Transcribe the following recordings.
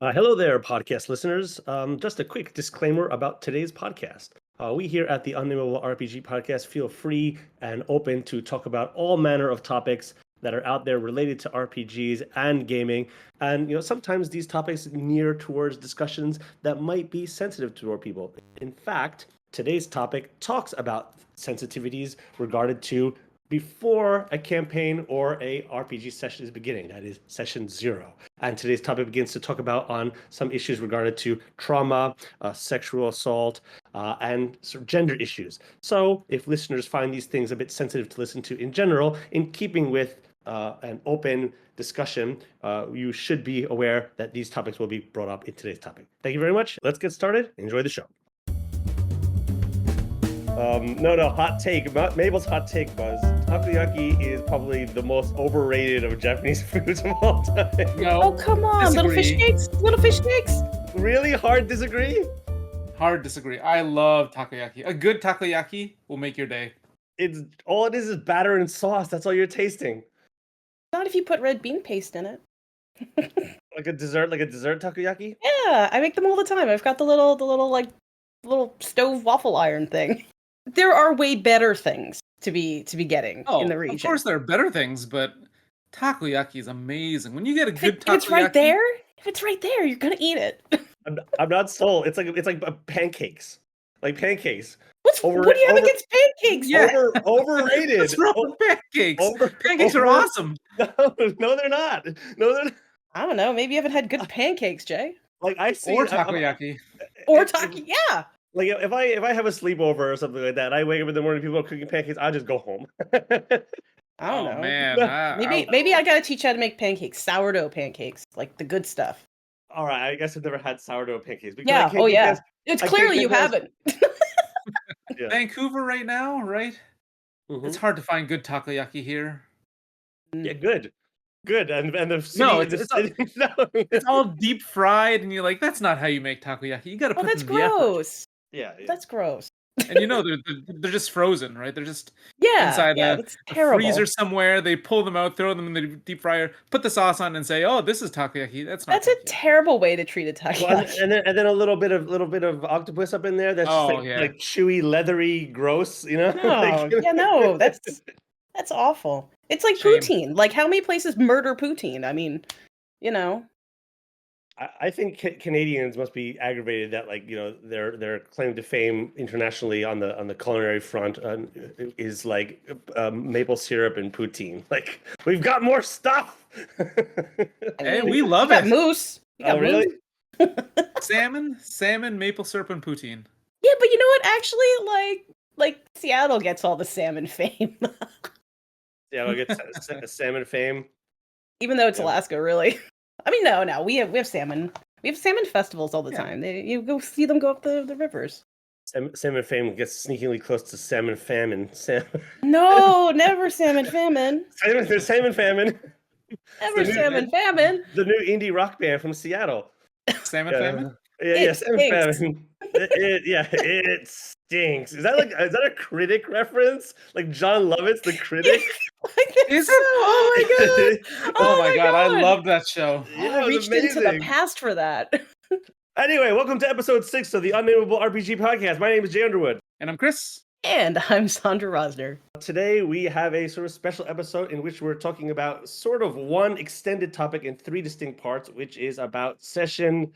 Hello there, podcast listeners. Just a quick disclaimer about today's podcast. We here at the Unnameable RPG Podcast feel free and open to talk about all manner of topics that are out there related to RPGs and gaming. And sometimes these topics near towards discussions that might be sensitive to more people. In fact, today's topic talks about sensitivities regarded to before a campaign or a RPG session is beginning. That is session 0. And today's topic begins to talk about on some issues regarded to trauma, sexual assault, and sort of gender issues. So if listeners find these things a bit sensitive to listen to in general, in keeping with an open discussion, you should be aware that these topics will be brought up in today's topic. Thank you very much. Let's get started. Enjoy the show. No, hot take. Mabel's hot take was takoyaki is probably the most overrated of Japanese foods of all time. No, Oh, come on. Little fish cakes. Little fish cakes. Really hard disagree? hard disagree. I love takoyaki. A good takoyaki will make your day. It's all it is batter and sauce. That's all you're tasting. Not if you put red bean paste in it. Like a dessert takoyaki? Yeah, I make them all the time. I've got the little stove waffle iron thing. There are way better things to be getting in the region. Of course there are better things, but takoyaki is amazing. When you get a good takoyaki, if it's right there, you're gonna eat it. I'm not sold. It's like pancakes. Like pancakes. What do you have against pancakes? Yeah. Overrated. What's wrong with pancakes? Pancakes are awesome. No, they're not. No, they're not. I don't know. Maybe you haven't had good pancakes, Jay. Like I see Or takoyaki. Yeah. Like if I have a sleepover or something like that, I wake up in the morning, people are cooking pancakes, I just go home. I don't know. Man. Maybe I gotta teach you how to make pancakes, sourdough pancakes, like the good stuff. All right, I guess I've never had sourdough pancakes. Yeah. Oh yeah. It's clearly you haven't. Yeah. Vancouver right now, right? Mm-hmm. It's hard to find good takoyaki here. Yeah, good, and the city, No, it's it's all deep fried, and you're like, that's not how you make takoyaki. You got to put that's in the effort. gross. Yeah. That's gross. And they're just frozen, right? They're just inside that's a terrible. freezer somewhere. They pull them out, throw them in the deep fryer, put the sauce on, and say, "Oh, this is takoyaki." That's not. That's a terrible way to treat a takoyaki. Well, and then a little bit of octopus up in there. That's just like chewy, leathery, gross. You know? No, that's awful. It's like poutine. Like how many places murder poutine? I mean, I think Canadians must be aggravated that their claim to fame internationally on the culinary front is like maple syrup and poutine. Like we've got more stuff. Hey, we love it. it. Moose. Oh really? Salmon, maple syrup, and poutine. Yeah, but you know what? Actually, like Seattle gets all the salmon fame. Seattle gets salmon fame, even though it's Alaska, really. I mean, no, we have salmon. We have salmon festivals all the time. You go see them go up the rivers. Salmon fame gets sneakingly close to salmon famine. No, never salmon famine. Salmon famine. Never salmon famine. The new indie rock band from Seattle. Salmon famine. Yeah, salmon famine. It stinks. Is that a Critic reference? Like John Lovett's The Critic? Is it? Oh my god! Oh my god! I love that show. Yeah, I reached into the past for that. Anyway, welcome to episode 6 of the Unnameable RPG Podcast. My name is Jay Underwood. And I'm Chris. And I'm Sandra Rosner. Today we have a sort of special episode in which we're talking about sort of one extended topic in 3 distinct parts, which is about session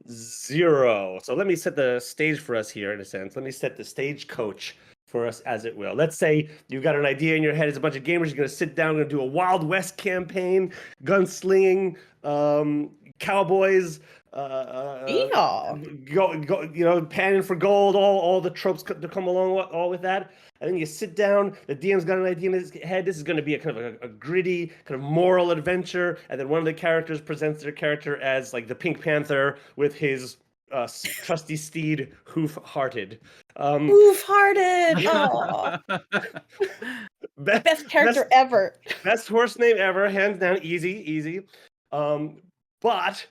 0. So let me set the stage for us here in a sense. Let me set the stagecoach for us, as it will. Let's say you've got an idea in your head. It's a bunch of gamers. You're going to sit down. Going to do a Wild West campaign, gunslinging, cowboys, go, panning for gold. All the tropes that come along all with that. And then you sit down. The DM's got an idea in his head. This is going to be a kind of a gritty, kind of moral adventure. And then one of the characters presents their character as like the Pink Panther with his trusty steed, Hoof-Hearted. Hoof-Hearted! Oh. Best character ever. Best horse name ever, hands down, easy. But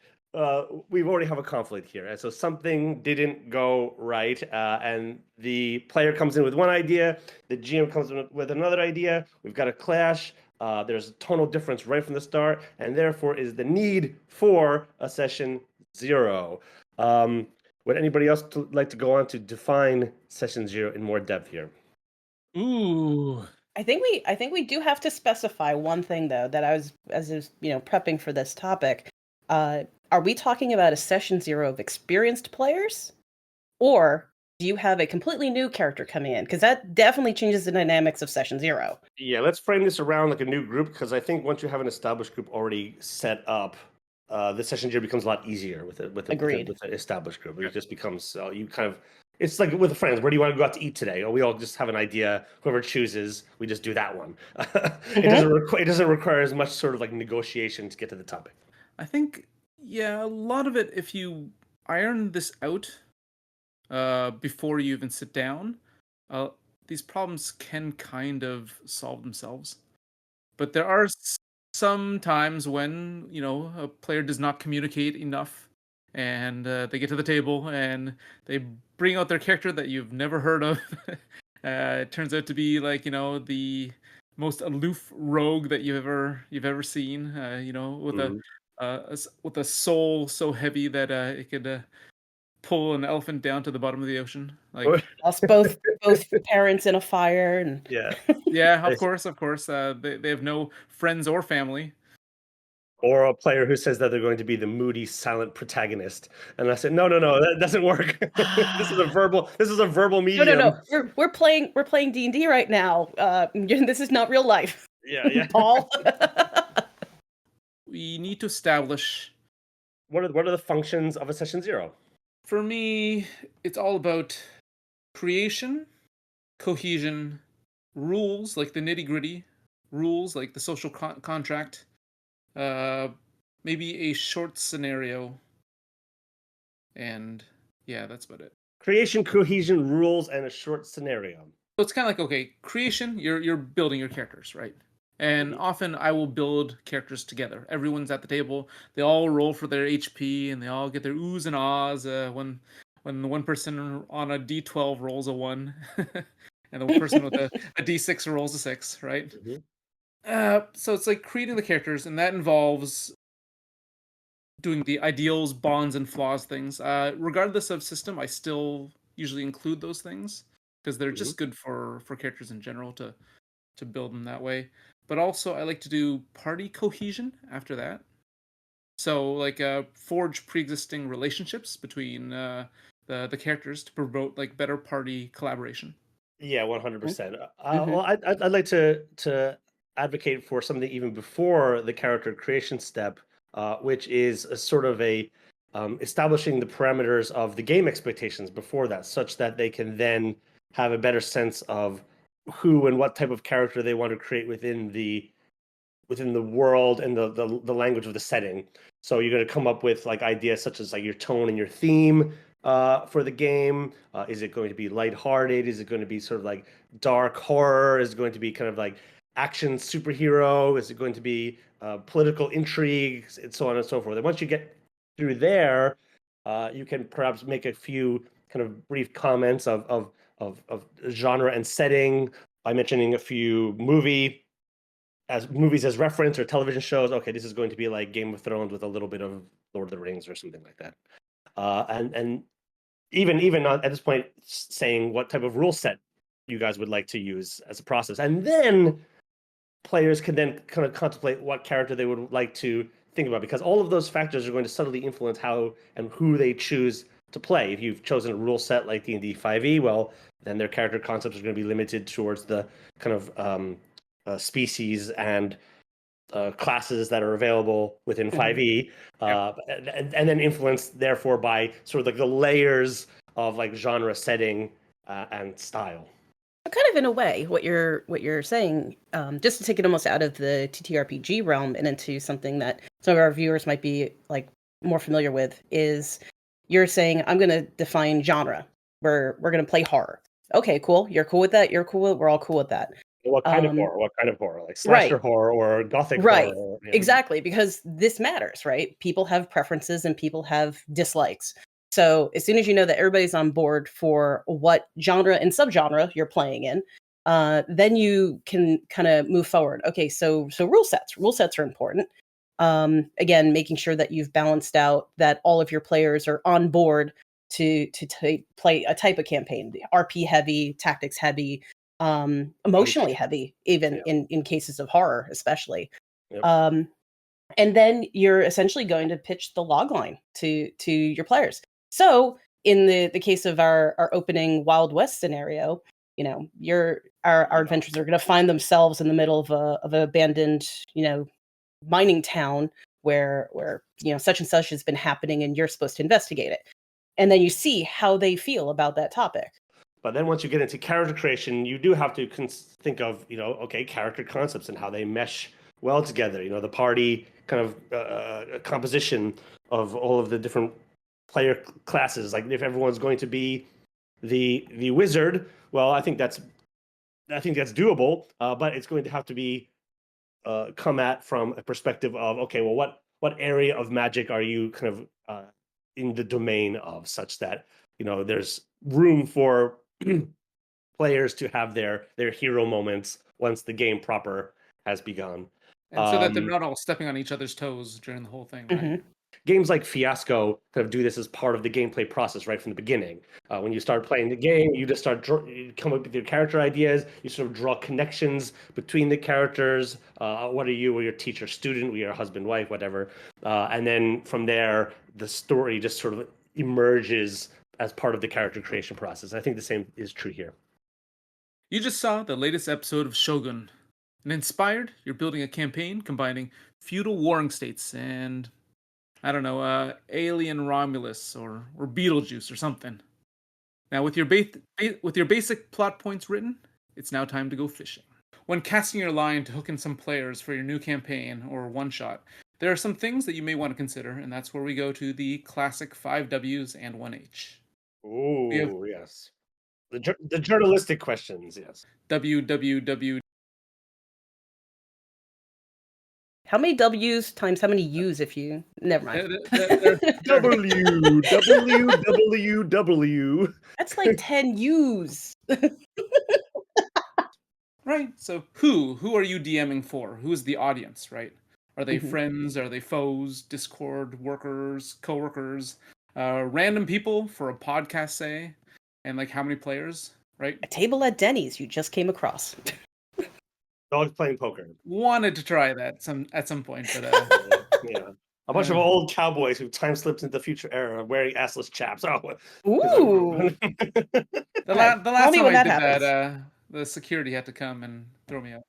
we already have a conflict here. And so something didn't go right, and the player comes in with one idea, the GM comes in with another idea, we've got a clash, there's a tonal difference right from the start, and therefore is the need for a session Zero. Would anybody else like to go on to define Session Zero in more depth here? Ooh. I think we do have to specify one thing though that I was prepping for this topic. Are we talking about a session zero of experienced players, or do you have a completely new character coming in? Because that definitely changes the dynamics of session zero. Yeah, let's frame this around like a new group, because I think once you have an established group already set up, the Session Zero becomes a lot easier Agreed. with an established group. It just becomes you kind of. It's like with friends. Where do you want to go out to eat today? Or we all just have an idea. Whoever chooses, we just do that one. It doesn't require as much sort of like negotiation to get to the topic. I think, yeah, a lot of it, if you iron this out before you even sit down, uh, these problems can kind of solve themselves. But there are some times when, a player does not communicate enough and they get to the table and they bring out their character that you've never heard of. It turns out to be like, the most aloof rogue that you've ever seen, with a soul so heavy that it could pull an elephant down to the bottom of the ocean. Like, Lost both parents in a fire, and Yeah. yeah, Nice. of course. They have no friends or family. Or a player who says that they're going to be the moody, silent protagonist, and I said, no, that doesn't work. This is a verbal. This is a verbal no, medium. we're playing D&D right now. This is not real life, Yeah. Paul. We need to establish. What are the functions of a Session Zero? For me, it's all about creation, cohesion, rules like the nitty gritty, rules like the social contract, uh, maybe a short scenario, and yeah, that's about it. Creation, cohesion, rules, and a short scenario. So it's kind of like, okay, creation, you're building your characters, right? And Mhm. often I will build characters together. Everyone's at the table. They all roll for their HP and they all get their oohs and ahs when the one person on a D12 rolls a 1 and the person with a D6 rolls a 6, right? Mhm. So it's like creating the characters, and that involves doing the ideals, bonds, and flaws things. Regardless of system, I still usually include those things because they're Mhm. just good for characters in general to build them that way. But also, I like to do party cohesion after that. So, like, forge pre-existing relationships between the characters to promote like better party collaboration. Yeah, 100%. Mhm. Well, I'd like to advocate for something even before the character creation step, which is a sort of a establishing the parameters of the game expectations before that, such that they can then have a better sense of who and what type of character they want to create within the world and the language of the setting. So you're going to come up with like ideas such as like your tone and your theme for the game. Is it going to be lighthearted? Is it going to be sort of like dark horror? Is it going to be kind of like action superhero? Is it going to be political intrigue, and so on and so forth? And once you get through there, you can perhaps make a few kind of brief comments of genre and setting by mentioning a few movies as reference or television shows. Okay, this is going to be like Game of Thrones with a little bit of Lord of the Rings or something like that. And even at this point, saying what type of rule set you guys would like to use as a process, and then players can then kind of contemplate what character they would like to think about, because all of those factors are going to subtly influence how and who they choose to play. If you've chosen a rule set like D&D 5e, well, then their character concepts are going to be limited towards the kind of species and classes that are available within 5e, and then influenced therefore by sort of like the layers of like genre setting and style. Kind of in a way, what you're saying, just to take it almost out of the TTRPG realm and into something that some of our viewers might be like more familiar with, is you're saying I'm going to define genre. We're going to play horror. Okay, cool. You're cool with that. You're cool. We're all cool with that. What kind of Um, horror? What kind of horror? Like slasher right. horror or gothic Right. horror? Exactly, because this matters, right? People have preferences and people have dislikes. So as soon as you know that everybody's on board for what genre and subgenre you're playing in, then you can kind of move forward. Okay, so rule sets. Rule sets are important. Again, making sure that you've balanced out that all of your players are on board to play a type of campaign, RP heavy, tactics heavy, emotionally heavy, even in cases of horror, especially. Yep. And then you're essentially going to pitch the log line to your players. So in the case of our opening Wild West scenario, our adventurers are going to find themselves in the middle of an abandoned, mining town where such and such has been happening, and you're supposed to investigate it. And then you see how they feel about that topic. But then once you get into character creation, you do have to think of, character concepts and how they mesh well together. The party kind of composition of all of the different player classes. Like if everyone's going to be the wizard, well, I think that's doable. But it's going to have to be come at from a perspective of, okay, well, what area of magic are you kind of in the domain of, such that there's room for players to have their hero moments once the game proper has begun. And so that they're not all stepping on each other's toes during the whole thing, right? Mhm. Games like Fiasco kind of do this as part of the gameplay process right from the beginning. When you start playing the game, you just you come up with your character ideas. You sort of draw connections between the characters. What are you? Well, you're teacher, student. We are husband, wife, whatever. And then from there, the story just sort of emerges as part of the character creation process. I think the same is true here. You just saw the latest episode of Shogun. And inspired, you're building a campaign combining feudal warring states and, I don't know, alien Romulus or Beetlejuice or something. Now, with your basic plot points written, it's now time to go fishing. When casting your line to hook in some players for your new campaign or one-shot, there are some things that you may want to consider, and that's where we go to the classic 5 Ws and 1 H. Ooh, yes. The journalistic questions, yes. www. How many W's times how many U's if you... Never mind. www. That's like 10 U's. Right. So who are you DMing for? Who is the audience, right? Are they Mhm. friends? Are they foes? Discord workers, coworkers, random people for a podcast, say, and like how many players, right? A table at Denny's you just came across. Dogs playing poker. Wanted to try that at some point, but Yeah. A bunch of old cowboys who time slipped into the future era wearing assless chaps. Oh, Ooh. the last Tell me time when I that did happens. that, the security had to come and throw me out.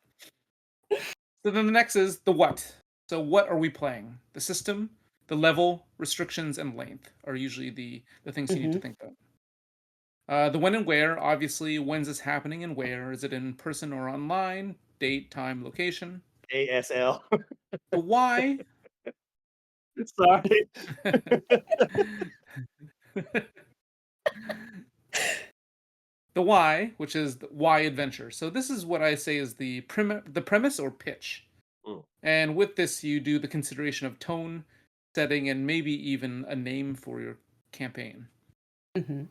So then the next is the what. So what are we playing? The system, the level, restrictions, and length are usually the things you need to Mhm. think about. The when and where, obviously, when's this happening and where? Is it in person or online? Date, time, location. ASL. The why. Sorry. The why, which is the why adventure. So this is what I say is the premise or pitch. Mm. And with this, you do the consideration of tone, setting, and maybe even a name for your campaign. Mhm.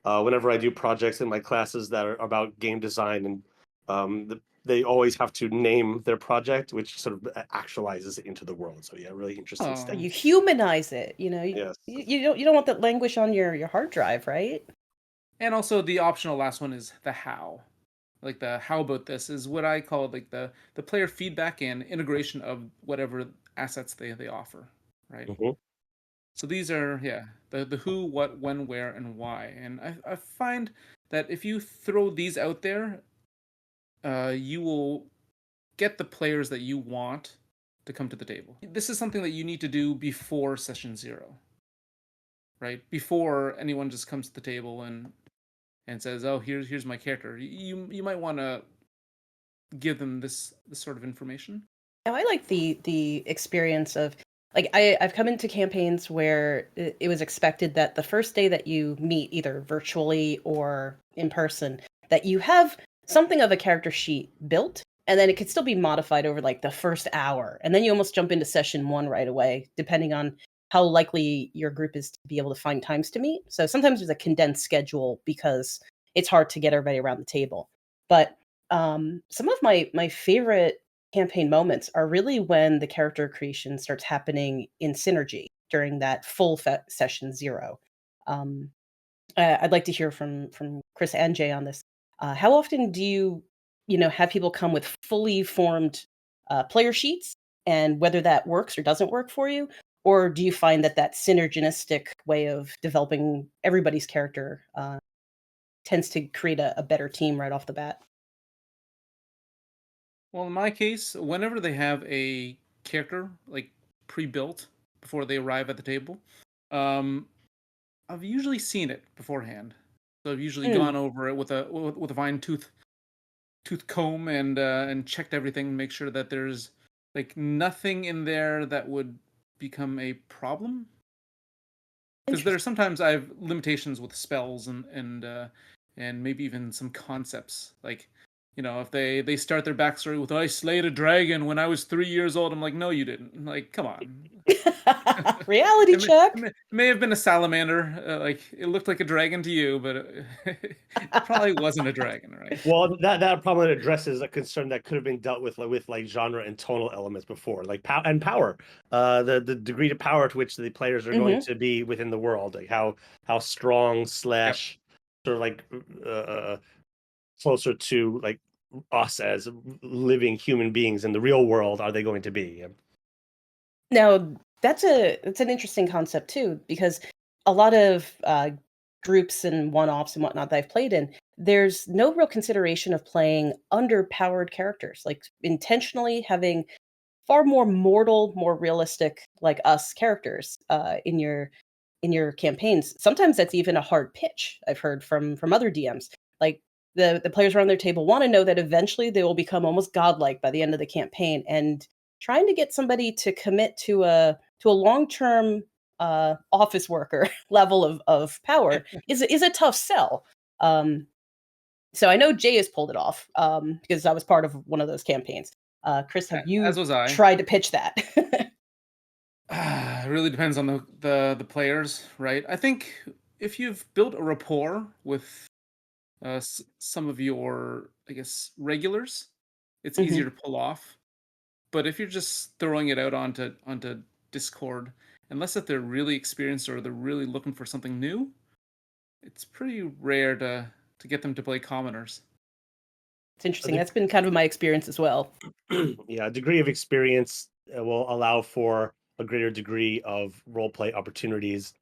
Whenever I do projects in my classes that are about game design, and they always have to name their project, which sort of actualizes it into the world. So yeah, really interesting Oh. stuff. You humanize it, Yes. you don't want that language on your hard drive, right? And also the optional last one is the how. Like the how about this is what I call like the player feedback and integration of whatever assets they offer, right? Mm-hmm. So these are the who, what, when, where, and why. And I find that if you throw these out there, you will get the players that you want to come to the table. This is something that you need to do before session 0, right? Before anyone just comes to the table and says, "Oh, here's my character." You might want to give them this sort of information. Now, I like the experience of, like, I've come into campaigns where it was expected that the first day that you meet, either virtually or in person, that you have something of a character sheet built, and then it could still be modified over like the first hour, and then you almost jump into session 1 right away, depending on how likely your group is to be able to find times to meet. So sometimes there's a condensed schedule because it's hard to get everybody around the table. But some of my favorite campaign moments are really when the character creation starts happening in synergy during that full session 0. Um, I'd like to hear from Chris and Jay on this. How often do you know, have people come with fully formed player sheets, and whether that works or doesn't work for you, or do you find that that synergistic way of developing everybody's character tends to create a better team right off the bat? Well, in my case, whenever they have a character like pre-built before they arrive at the table, um, I've usually seen it beforehand. So I've usually Mm, gone over it with a fine tooth comb and checked everything, make sure that there's like nothing in there that would become a problem. Because there are interesting. sometimes I have limitations with spells and maybe even some concepts. Like, you know, if they start their backstory with "I slayed a dragon when I was 3 years old," I'm like, no, you didn't. Like, come on. Reality check. It may have been a salamander. Like it looked like a dragon to you, but it probably wasn't a dragon, right? Well, that probably addresses a concern that could have been dealt with like genre and tonal elements before, like power, the degree of power to which the players are going Hmm. to be within the world, like how strong Yep. slash sort of like closer to like us as living human beings in the real world are they going to be? Now, that's an interesting concept too, because a lot of groups and one-offs and whatnot that I've played in, there's no real consideration of playing underpowered characters, like intentionally having far more mortal, more realistic, like us characters in your campaigns. Sometimes that's even a hard pitch. I've heard from other DMs. Like the players around their table want to know that eventually they will become almost godlike by the end of the campaign, and trying to get somebody to commit to a long-term office worker level of power is a tough sell. Um, so I know Jay has pulled it off because I was part of one of those campaigns. Chris, have As you was I. tried to pitch that? It really depends on the players, right? I think if you've built a rapport with some of your, I guess, regulars, it's easier Mhm. to pull off. But if you're just throwing it out onto Discord, unless if they're really experienced or they're really looking for something new, it's pretty rare to get them to play commoners. It's interesting. That's been kind of my experience as well. Yeah, a degree of experience will allow for a greater degree of role play opportunities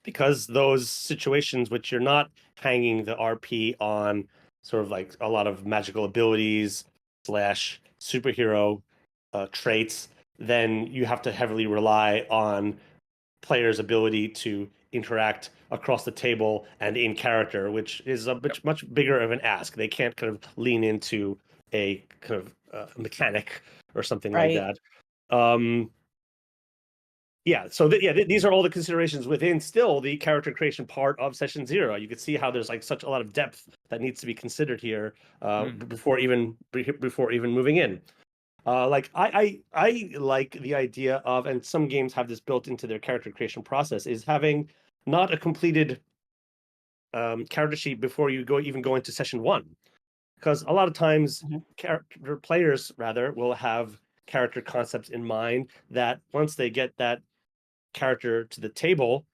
because those situations which you're not hanging the RP on sort of like a lot of magical abilities slash superhero traits, then you have to heavily rely on player's ability to interact across the table and in character, which is a Yep. much bigger of an ask. They can't kind of lean into a kind of mechanic or something like Right. that. Um, yeah, so these are all the considerations within still the character creation part of session 0. You can see how there's like such a lot of depth that needs to be considered here Mm. before even moving in. Like I like the idea of, and some games have this built into their character creation process, is having not a completed character sheet before you go into session 1, because a lot of times Mhm. character players rather will have character concepts in mind that once they get that character to the table,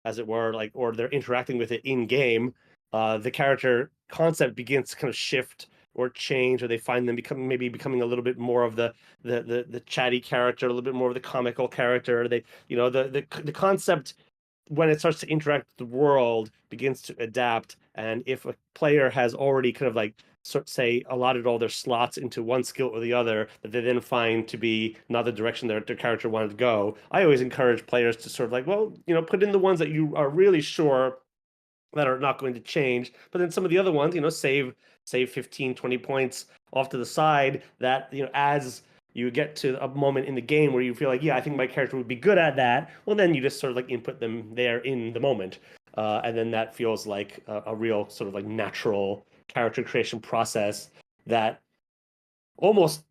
as it were, like, or they're interacting with it in game, the character concept begins to kind of shift or change, or they find them becoming a little bit more of the chatty character, a little bit more of the comical character. They, you know, the concept when it starts to interact with the world begins to adapt. And if a player has already kind of like say allotted all their slots into one skill or the other that they then find to be not the direction their character wanted to go, I always encourage players to sort of like, well, you know, put in the ones that you are really sure that are not going to change, but then some of the other ones, you know, save 15, 20 points off to the side that, you know, as you get to a moment in the game where you feel like, yeah, I think my character would be good at that, well, then you just sort of like input them there in the moment, and then that feels like a real sort of like natural character creation process that almost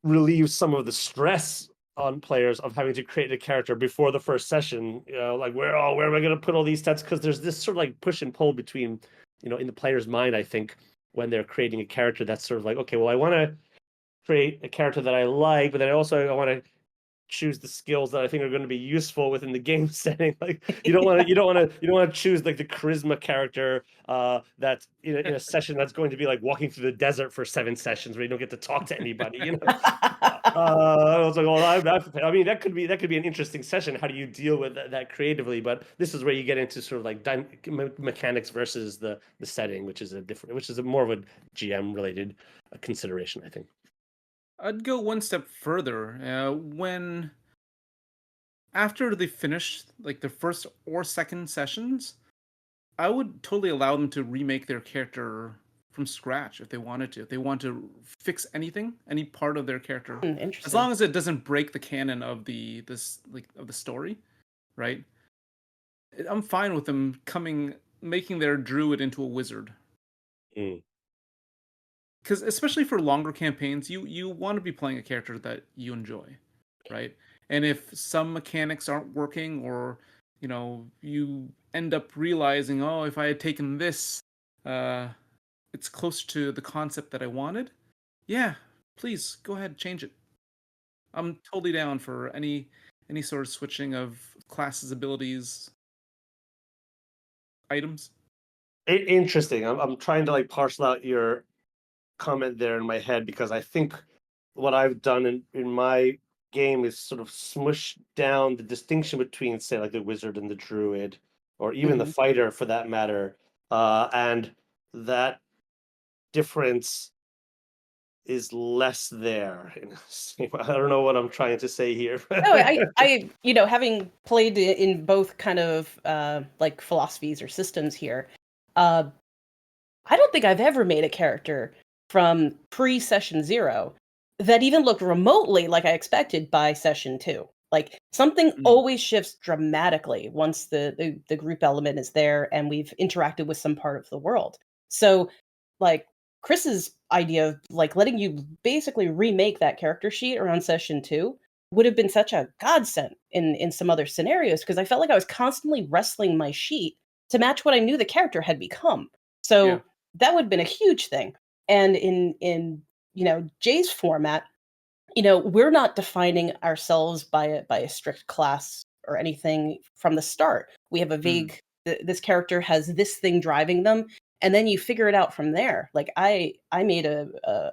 relieves some of the stress on players of having to create a character before the first session. You know, like where am I going to put all these stats? Because there's this sort of like push and pull between, you know, in the player's mind. I think when they're creating a character that's sort of like, okay, well, I want to create a character that I like, but then I want to choose the skills that I think are going to be useful within the game setting. Like you don't want to choose like the charisma character that's in a session that's going to be like walking through the desert for 7 sessions where you don't get to talk to anybody. I was like, well, I mean, that could be an interesting session. How do you deal with that creatively? But this is where you get into sort of like mechanics versus the setting, which is more of a GM related consideration, I think. I'd go one step further. When after they finish like their first or second sessions, I would totally allow them to remake their character from scratch if they wanted to. If they want to fix anything, any part of their character, as Interesting. long as it doesn't break the canon of the story, right? I'm fine with them making their druid into a wizard. Mm. Because especially for longer campaigns, you want to be playing a character that you enjoy, right? And if some mechanics aren't working, or you end up realizing, oh, if I had taken this, it's close to the concept that I wanted. Yeah, please go ahead, change it. I'm totally down for any sort of switching of classes, abilities, items. Interesting. I'm trying to like parcel out your comment there in my head because I think what I've done in my game is sort of smush down the distinction between, say, like the wizard and the druid, or even the Mhm. fighter for that matter, and that difference is less there. I don't know what I'm trying to say here. No, having played in both kind of like philosophies or systems here, uh, I don't think I've ever made a character from pre-session 0 that even looked remotely like I expected by session 2. Like something Mm. always shifts dramatically once the group element is there and we've interacted with some part of the world. So, like Chris's idea of like letting you basically remake that character sheet around session 2 would have been such a godsend in some other scenarios because I felt like I was constantly wrestling my sheet to match what I knew the character had become. Yeah. So that would have been a huge thing. And in Jay's format, we're not defining ourselves by a strict class or anything from the start. We have a Mm. vague this character has this thing driving them, and then you figure it out from there. Like I made a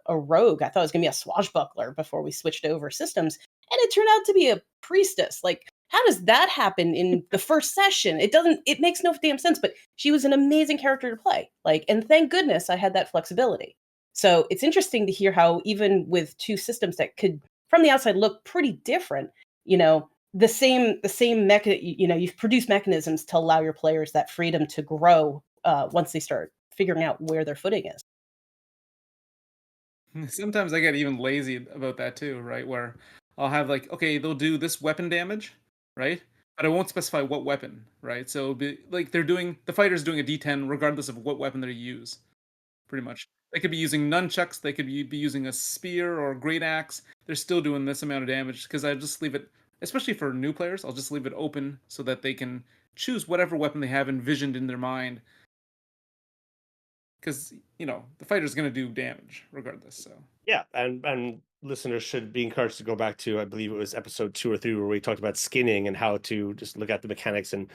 rogue. I thought it was gonna be a swashbuckler before we switched over systems, and it turned out to be a priestess. Like how does that happen in the first session? It makes no damn sense, but she was an amazing character to play. Like, and thank goodness I had that flexibility. So it's interesting to hear how even with two systems that could from the outside look pretty different, you've produced mechanisms to allow your players that freedom to grow once they start figuring out where their footing is. Sometimes I get even lazy about that too, right? Where I'll have like, okay, they'll do this weapon damage, right? But I won't specify what weapon, right? So it'll be like the fighter's doing a D10 regardless of what weapon they use, pretty much. They could be using nunchucks, they could be using a spear or a great axe. They're still doing this amount of damage because I just leave it, especially for new players, I'll just leave it open so that they can choose whatever weapon they have envisioned in their mind. Because, the fighter's going to do damage regardless, so. Yeah, and listeners should be encouraged to go back to, I believe it was episode 2 or 3 where we talked about skinning and how to just look at the mechanics and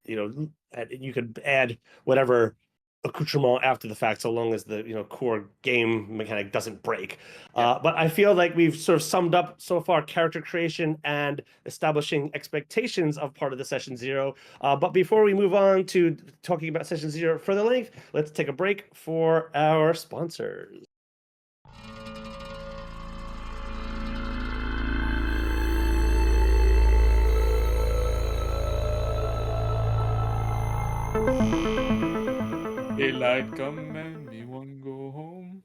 you could add whatever accoutrement after the fact so long as the core game mechanic doesn't break. Yeah. But I feel like we've sort of summed up so far character creation and establishing expectations of part of the session 0. But before we move on to talking about session 0 further length, let's take a break for our sponsors. Daylight come and me one go home.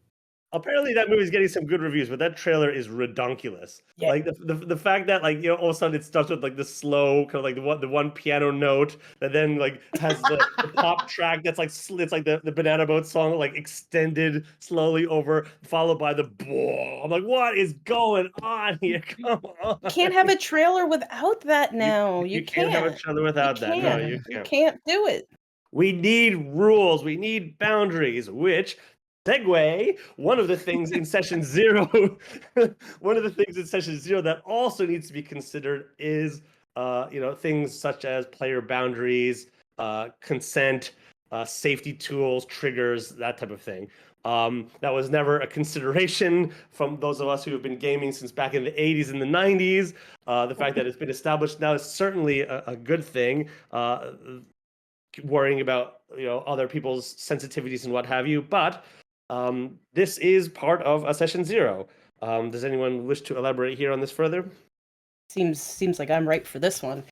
Apparently that movie's getting some good reviews, but that trailer is redonkulous. Yeah. Like the fact that like all of a sudden it starts with like the slow kind of like the one piano note that then like has the pop track that's like it's like the Banana Boat song like extended slowly over, followed by the boom. I'm like, what is going on here? Come on. Can't have a trailer without that now. You You can't have a can't. trailer You without that. No, can't. you You can't. can't do it. We need rules. We need boundaries, which segue, one of the things in session 0, one of the things in session 0 that also needs to be considered is, things such as player boundaries, consent, safety tools, triggers, that type of thing. That was never a consideration from those of us who have been gaming since back in the 80s and the 90s. The fact that it's been established now is certainly a good thing. Worrying about other people's sensitivities and what have you, but this is part of a session 0. Does anyone wish to elaborate here on this further? Seems like I'm right for this one.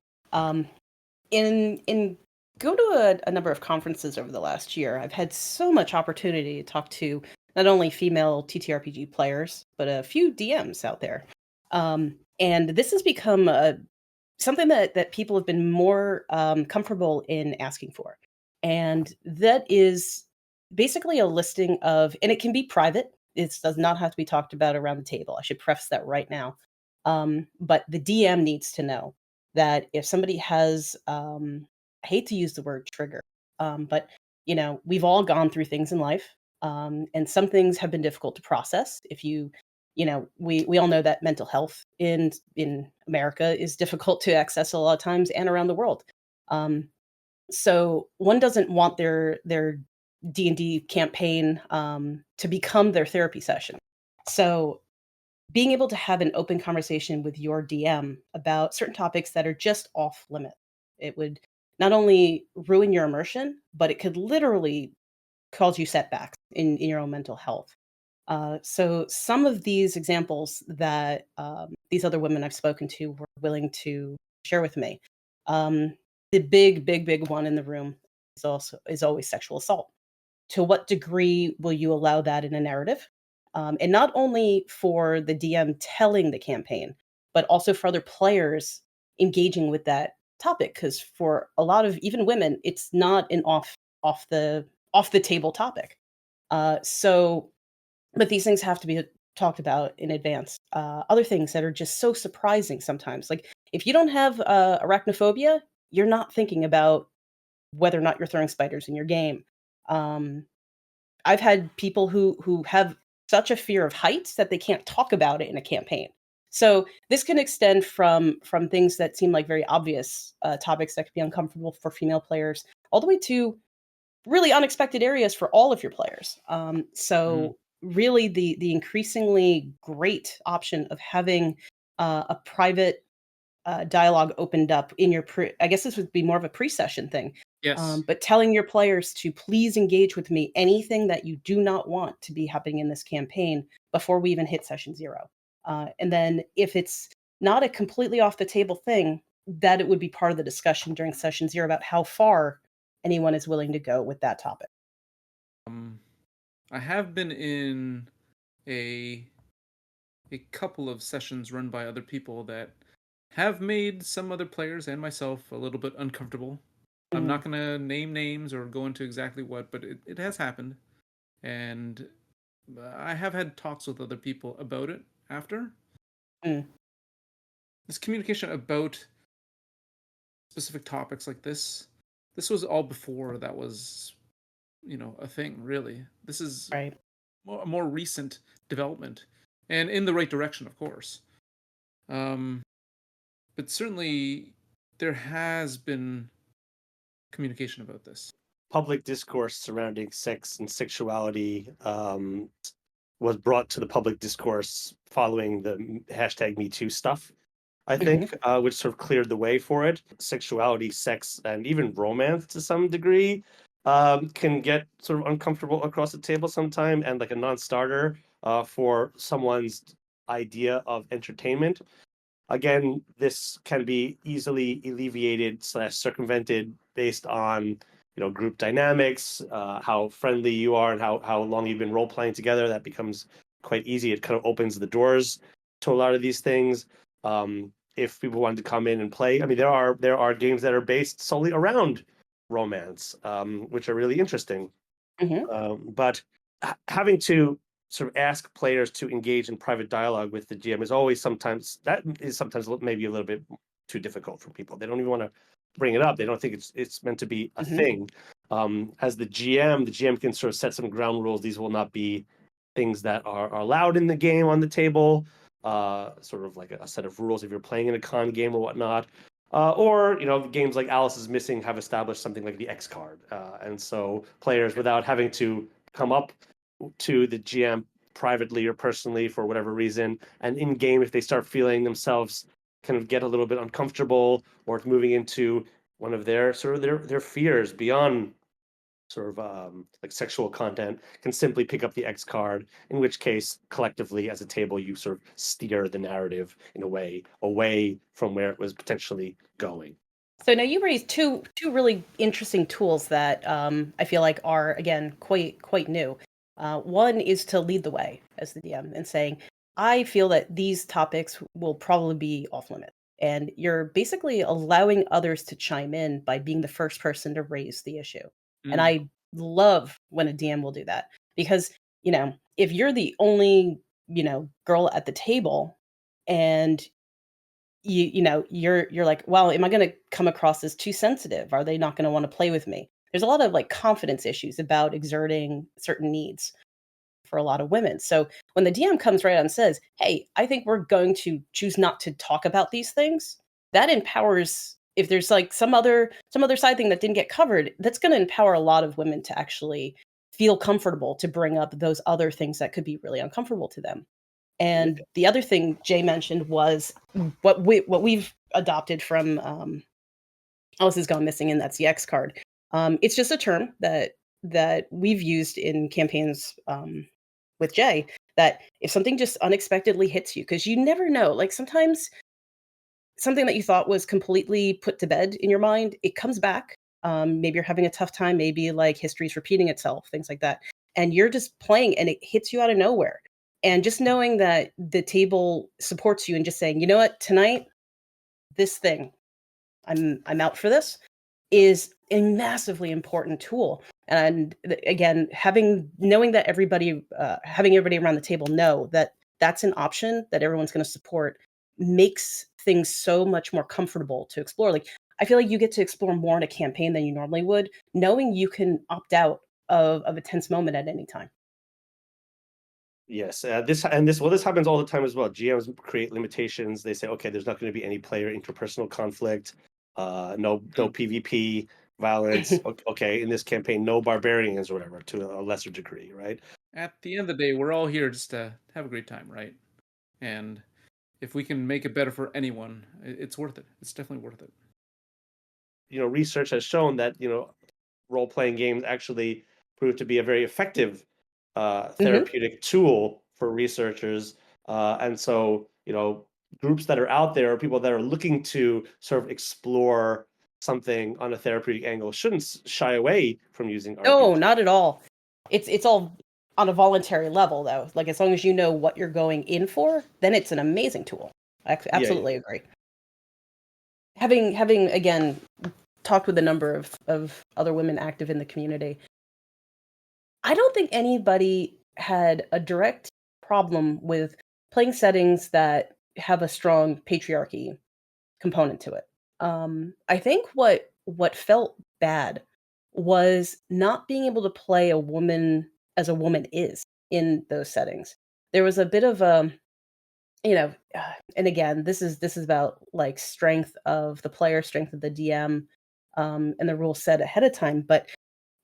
In go to a number of conferences over the last year, I've had so much opportunity to talk to not only female TTRPG players, but a few DMs out there. And this has become something that people have been more comfortable in asking for. And that is basically a listing of, and it can be private. It does not have to be talked about around the table. I should preface that right now. But the DM needs to know that if somebody has, I hate to use the word trigger, but we've all gone through things in life, and some things have been difficult to process. If we all know that mental health in America is difficult to access a lot of times and around the world. So one doesn't want their D&D campaign to become their therapy session. So being able to have an open conversation with your DM about certain topics that are just off limit, it would not only ruin your immersion, but it could literally cause you setbacks in your own mental health. So some of these examples that these other women I've spoken to were willing to share with me. The big one in the room is always sexual assault. To what degree will you allow that in a narrative? And not only for the DM telling the campaign, but also for other players engaging with that topic. Because for a lot of even women, it's not an off the table topic. But these things have to be talked about in advance. Other things that are just so surprising sometimes, like if you don't have arachnophobia, you're not thinking about whether or not you're throwing spiders in your game. I've had people who have such a fear of heights that they can't talk about it in a campaign. So this can extend from things that seem like very obvious topics that could be uncomfortable for female players, all the way to really unexpected areas for all of your players. So really, the increasingly great option of having a private dialogue opened up in your I guess this would be more of a pre-session thing. Yes. But telling your players to please engage with me anything that you do not want to be happening in this campaign before we even hit session 0. And then if it's not a completely off the table thing, that it would be part of the discussion during session 0 about how far anyone is willing to go with that topic. I have been in a couple of sessions run by other people that have made some other players and myself a little bit uncomfortable. I'm not going to name names or go into exactly what, but it has happened. And I have had talks with other people about it after. This communication about specific topics like this was all before that was, a thing, really. This is Right. a more recent development, and in the right direction, of course. But certainly there has been communication about this. Public discourse surrounding sex and sexuality was brought to the public discourse following the hashtag #MeToo stuff, I think, which sort of cleared the way for it. Sexuality, sex, and even romance to some degree can get sort of uncomfortable across the table sometime, and like a non-starter for someone's idea of entertainment. Again, this can be easily alleviated / circumvented based on group dynamics, how friendly you are, and how long you've been role playing together. That becomes quite easy. It kind of opens the doors to a lot of these things. If people wanted to come in and play, I mean, there are games that are based solely around romance, which are really interesting. But having to sort of ask players to engage in private dialogue with the GM is sometimes maybe a little bit too difficult for people. They don't even want to bring it up. They don't think it's meant to be a thing. As the GM can sort of set some ground rules. These will not be things that are allowed in the game on the table, sort of like a set of rules if you're playing in a con game or whatnot. Or games like Alice is Missing have established something like the X card, and so players, without having to come up to the GM privately or personally for whatever reason, and in game, if they start feeling themselves kind of get a little bit uncomfortable, or it's moving into one of their sort of their fears beyond sort of like sexual content, can simply pick up the X card, in which case collectively as a table you sort of steer the narrative in a way away from where it was potentially going. So now you raised two really interesting tools that I feel like are, again, quite new. One is to lead the way as the DM and saying, I feel that these topics will probably be off limits. And you're basically allowing others to chime in by being the first person to raise the issue. And Mm. I love when a DM will do that because, if you're the only, girl at the table and you're like, well, am I going to come across as too sensitive? Are they not going to want to play with me? There's a lot of like confidence issues about exerting certain needs for a lot of women. So when the DM comes right out and says, hey, I think we're going to choose not to talk about these things, that empowers. If there's like some other side thing that didn't get covered, that's going to empower a lot of women to actually feel comfortable to bring up those other things that could be really uncomfortable to them. And the other thing Jay mentioned was what we've adopted from Alice Has Gone Missing, and that's the X card. It's just a term that we've used in campaigns with Jay, that if something just unexpectedly hits you, because you never know, like sometimes something that you thought was completely put to bed in your mind, it comes back. Maybe you're having a tough time, maybe like history's repeating itself, things like that. And you're just playing and it hits you out of nowhere. And just knowing that the table supports you and just saying, you know what, tonight, this thing, I'm out for this, is a massively important tool. And again, knowing that having everybody around the table know that that's an option that everyone's going to support makes things so much more comfortable to explore. Like, I feel like you get to explore more in a campaign than you normally would, knowing you can opt out of a tense moment at any time. Yes, this happens all the time as well. GMs create limitations. They say, okay, there's not going to be any player interpersonal conflict, no PvP violence. Okay, in this campaign, no barbarians or whatever, to a lesser degree, right? At the end of the day, we're all here just to have a great time, right? And if we can make it better for anyone, it's worth it. It's definitely worth it. Research has shown that role-playing games actually prove to be a very effective therapeutic tool for researchers, and so groups that are out there, or people that are looking to sort of explore something on a therapeutic angle, shouldn't shy away from using No, RPG. not at all. It's all on a voluntary level, though. Like, as long as you know what you're going in for, then it's an amazing tool. I absolutely agree. Having again talked with a number of other women active in the community, I don't think anybody had a direct problem with playing settings that have a strong patriarchy component to it. I think what felt bad was not being able to play a woman as a woman is in those settings. There was a bit of and again, this is about like strength of the player, strength of the DM, and the rules set ahead of time. But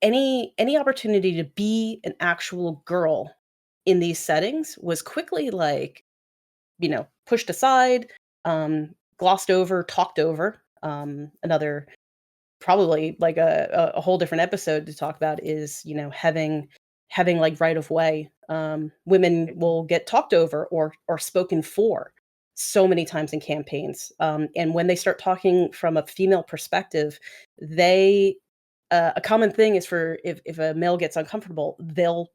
any opportunity to be an actual girl in these settings was quickly like, pushed aside, glossed over, talked over. Another probably like a whole different episode to talk about is, having like right of way. Women will get talked over or spoken for so many times in campaigns. And when they start talking from a female perspective, they a common thing is for if a male gets uncomfortable, they'll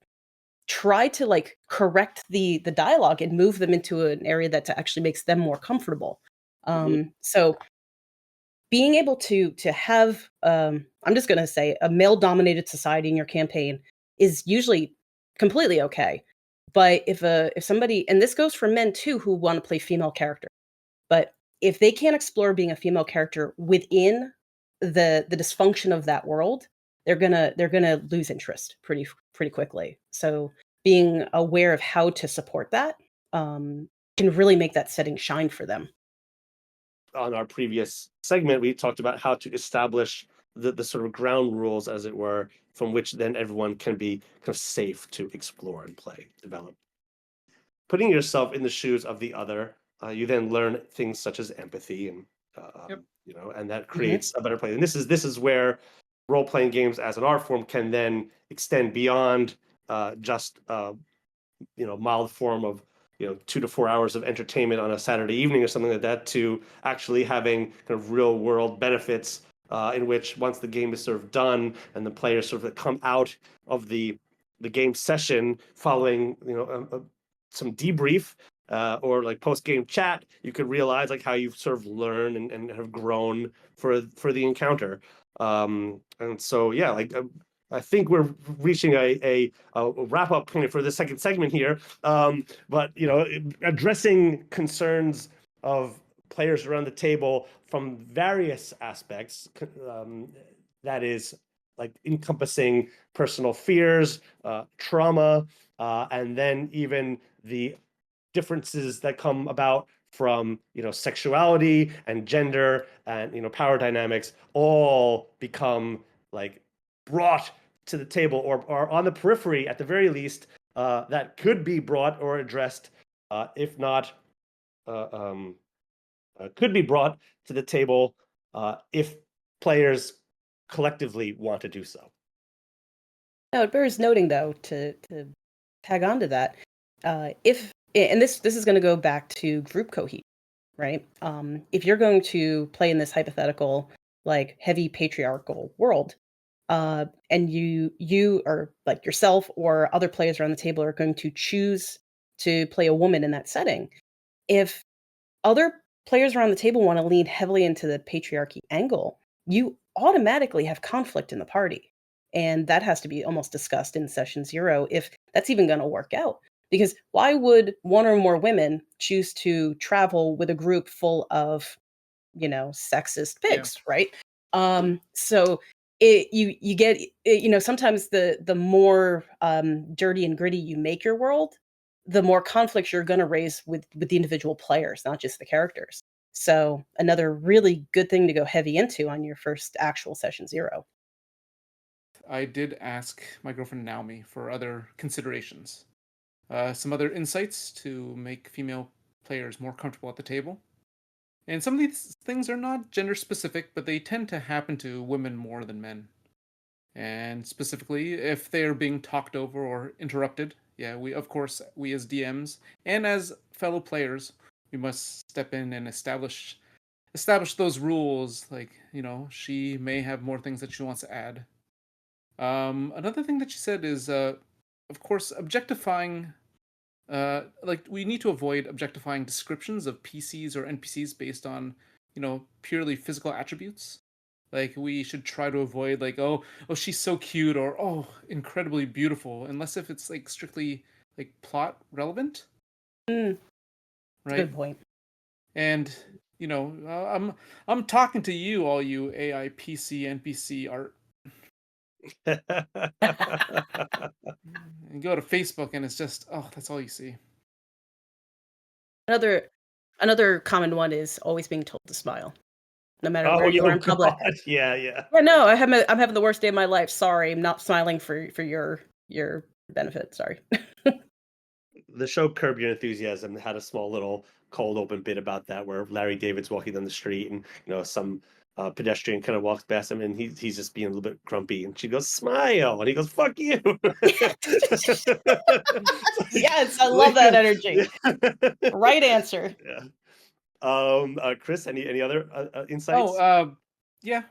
try to like correct the dialogue and move them into an area that actually makes them more comfortable. So being able to have I'm just going to say a male dominated society in your campaign is usually completely okay. But if somebody, and this goes for men too who want to play female character, but if they can't explore being a female character within the dysfunction of that world, they're gonna lose interest pretty quickly. So being aware of how to support that can really make that setting shine for them. On our previous segment, we talked about how to establish the sort of ground rules, as it were, from which then everyone can be kind of safe to explore and play, develop. Putting yourself in the shoes of the other, you then learn things such as empathy and Yep. and that Mhm. creates a better play. And this is where role playing games as an art form can then extend beyond just mild form of 2 to 4 hours of entertainment on a Saturday evening or something like that, to actually having kind of real world benefits, in which once the game is sort of done and the players sort of come out of the game session following some debrief, or like post game chat, you could realize like how you've sort of learned and have grown for the encounter. And so yeah, like I think we're reaching a wrap up point for the second segment here. But addressing concerns of players around the table from various aspects, that is like encompassing personal fears, trauma, and then even the differences that come about from sexuality and gender and power dynamics, all become like brought to the table, or on the periphery at the very least, that could be brought or addressed, if not uh, um, could be brought to the table, if players collectively want to do so. Now, it bears noting though to tag on to that, if and this is going to go back to group cohesion, right? If you're going to play in this hypothetical like heavy patriarchal world, and you or like yourself or other players around the table are going to choose to play a woman in that setting, if other players around the table want to lean heavily into the patriarchy angle, you automatically have conflict in the party. And that has to be almost discussed in session zero if that's even going to work out. Because why would one or more women choose to travel with a group full of, sexist Yeah. pigs, right? So you get sometimes the more dirty and gritty you make your world, the more conflicts you're going to raise with the individual players, not just the characters. So another really good thing to go heavy into on your first actual session zero. I did ask my girlfriend Naomi for other considerations, some other insights to make female players more comfortable at the table. And some of these things are not gender specific, but they tend to happen to women more than men. And specifically, if they are being talked over or interrupted, yeah, we of course we as DMs and as fellow players, we must step in and establish those rules. Like she may have more things that she wants to add. Another thing that she said is, of course, objectifying. Like we need to avoid objectifying descriptions of PCs or NPCs based on, purely physical attributes. Like we should try to avoid like, oh, she's so cute, or oh, incredibly beautiful, unless if it's like strictly like plot relevant, Mm, that's a right? good point. And I'm talking to you, all you AI PC NPC art. And go to Facebook, and it's just, oh, that's all you see. Another another common one is always being told to smile, no matter Oh, where you are oh in public. God, yeah, yeah. Yeah, no, I'm having the worst day of my life. Sorry, I'm not smiling for your benefit. Sorry. The show Curb Your Enthusiasm had a small little cold open bit about that, where Larry David's walking down the street, and some pedestrian kind of walks past him, and he's just being a little bit grumpy, and she goes, "Smile," and he goes, "Fuck you." Yes, I love that energy. Right answer. Yeah. Chris, any other Oh, insights? yeah.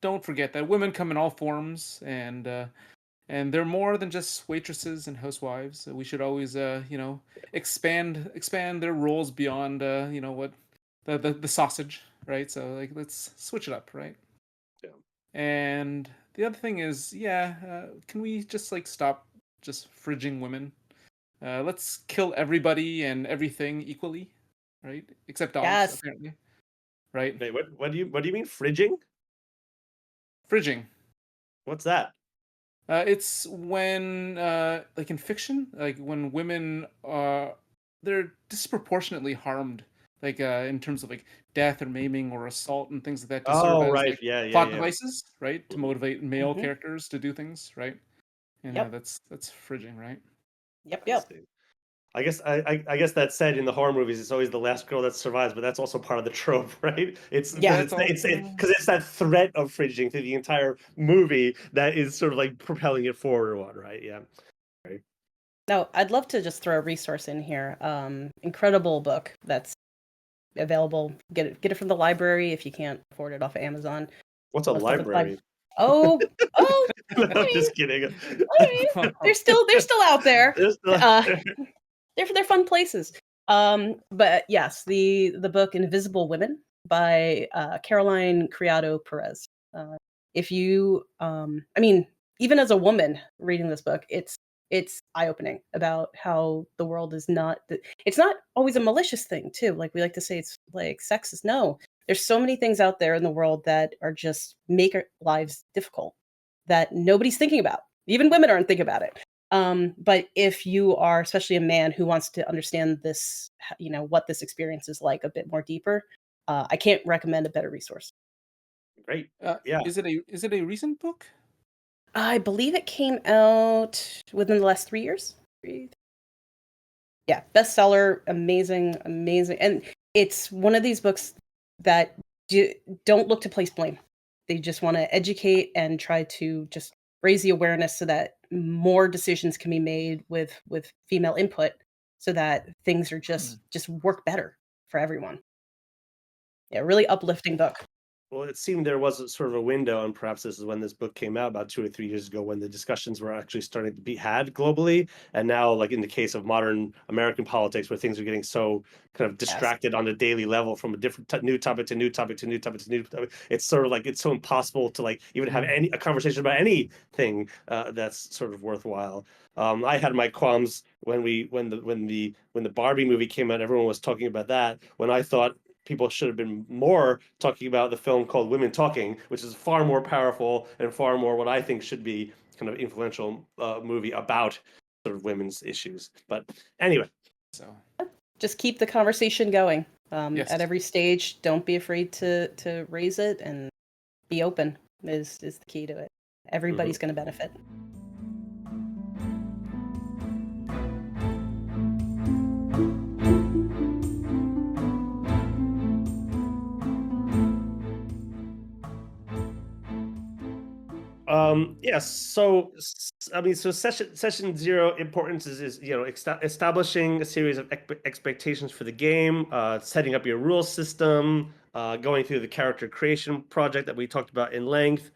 Don't forget that women come in all forms, and they're more than just waitresses and housewives. So we should always, expand their roles beyond, what the sausage, right? So like, let's switch it up, right? Yeah. And the other thing is, yeah, can we just like stop just fridging women? Let's kill everybody and everything equally, right? Except dogs, Yes. apparently, right? Wait, what do you mean fridging? Fridging. What's that? It's when, like in fiction, like when women they're disproportionately harmed, like in terms of like death or maiming or assault and things like that, to serve Oh, as right. like Yeah, yeah, plot yeah. devices, right, to Mhm. motivate male Hmm. characters to do things, right? And Yep. that's frigid, right? Yep. I Yep. see. I guess that said, in the horror movies, it's always the last girl that survives, but that's also part of the trope, right? It's because Yeah. That's also it's that threat of fridging through the entire movie that is sort of like propelling it forward or what, right? Yeah. Right. No, I'd love to just throw a resource in here. Incredible book that's available. Get it from the library if you can't afford it off of Amazon. What's a Most of the time. library? Oh, oh. No, I'm I mean, just kidding. they're still out there. There's still- Uh, they're fun places. But yes, the book Invisible Women by Caroline Criado Perez. If you, I mean, even as a woman reading this book, it's eye opening about how the world is not. It's not always a malicious thing too. Like we like to say, it's like sexist. No, there's so many things out there in the world that are just make our lives difficult that nobody's thinking about. Even women aren't thinking about it. But if you are, especially a man who wants to understand this, what this experience is like a bit more deeper, I can't recommend a better resource. Great. Yeah. is it a recent book? I believe it came out within the last 3 years. Yeah, bestseller, amazing, amazing, and it's one of these books that don't look to place blame. They just want to educate and try to just raise the awareness so that more decisions can be made with female input, so that things are just work better for everyone. Yeah, really uplifting book. Well, it seemed there was a sort of a window, and perhaps this is when this book came out about 2 or 3 years ago, when the discussions were actually starting to be had globally. And now, like in the case of modern American politics, where things are getting so kind of Yes. distracted on a daily level from a different new topic to new topic to new topic to new topic, it's sort of like it's so impossible to like even have a conversation about anything that's sort of worthwhile. I had my qualms when the Barbie movie came out. Everyone was talking about that. When I thought people should have been more talking about the film called Women Talking, which is far more powerful and far more what I think should be kind of influential movie about sort of women's issues. But anyway, So Just keep the conversation going. yes. At every stage, don't be afraid to raise it and be open is the key to it. Everybody's going to benefit. yes. So I mean, so session zero importance is establishing a series of expectations for the game, setting up your rule system, going through the character creation project that we talked about in length,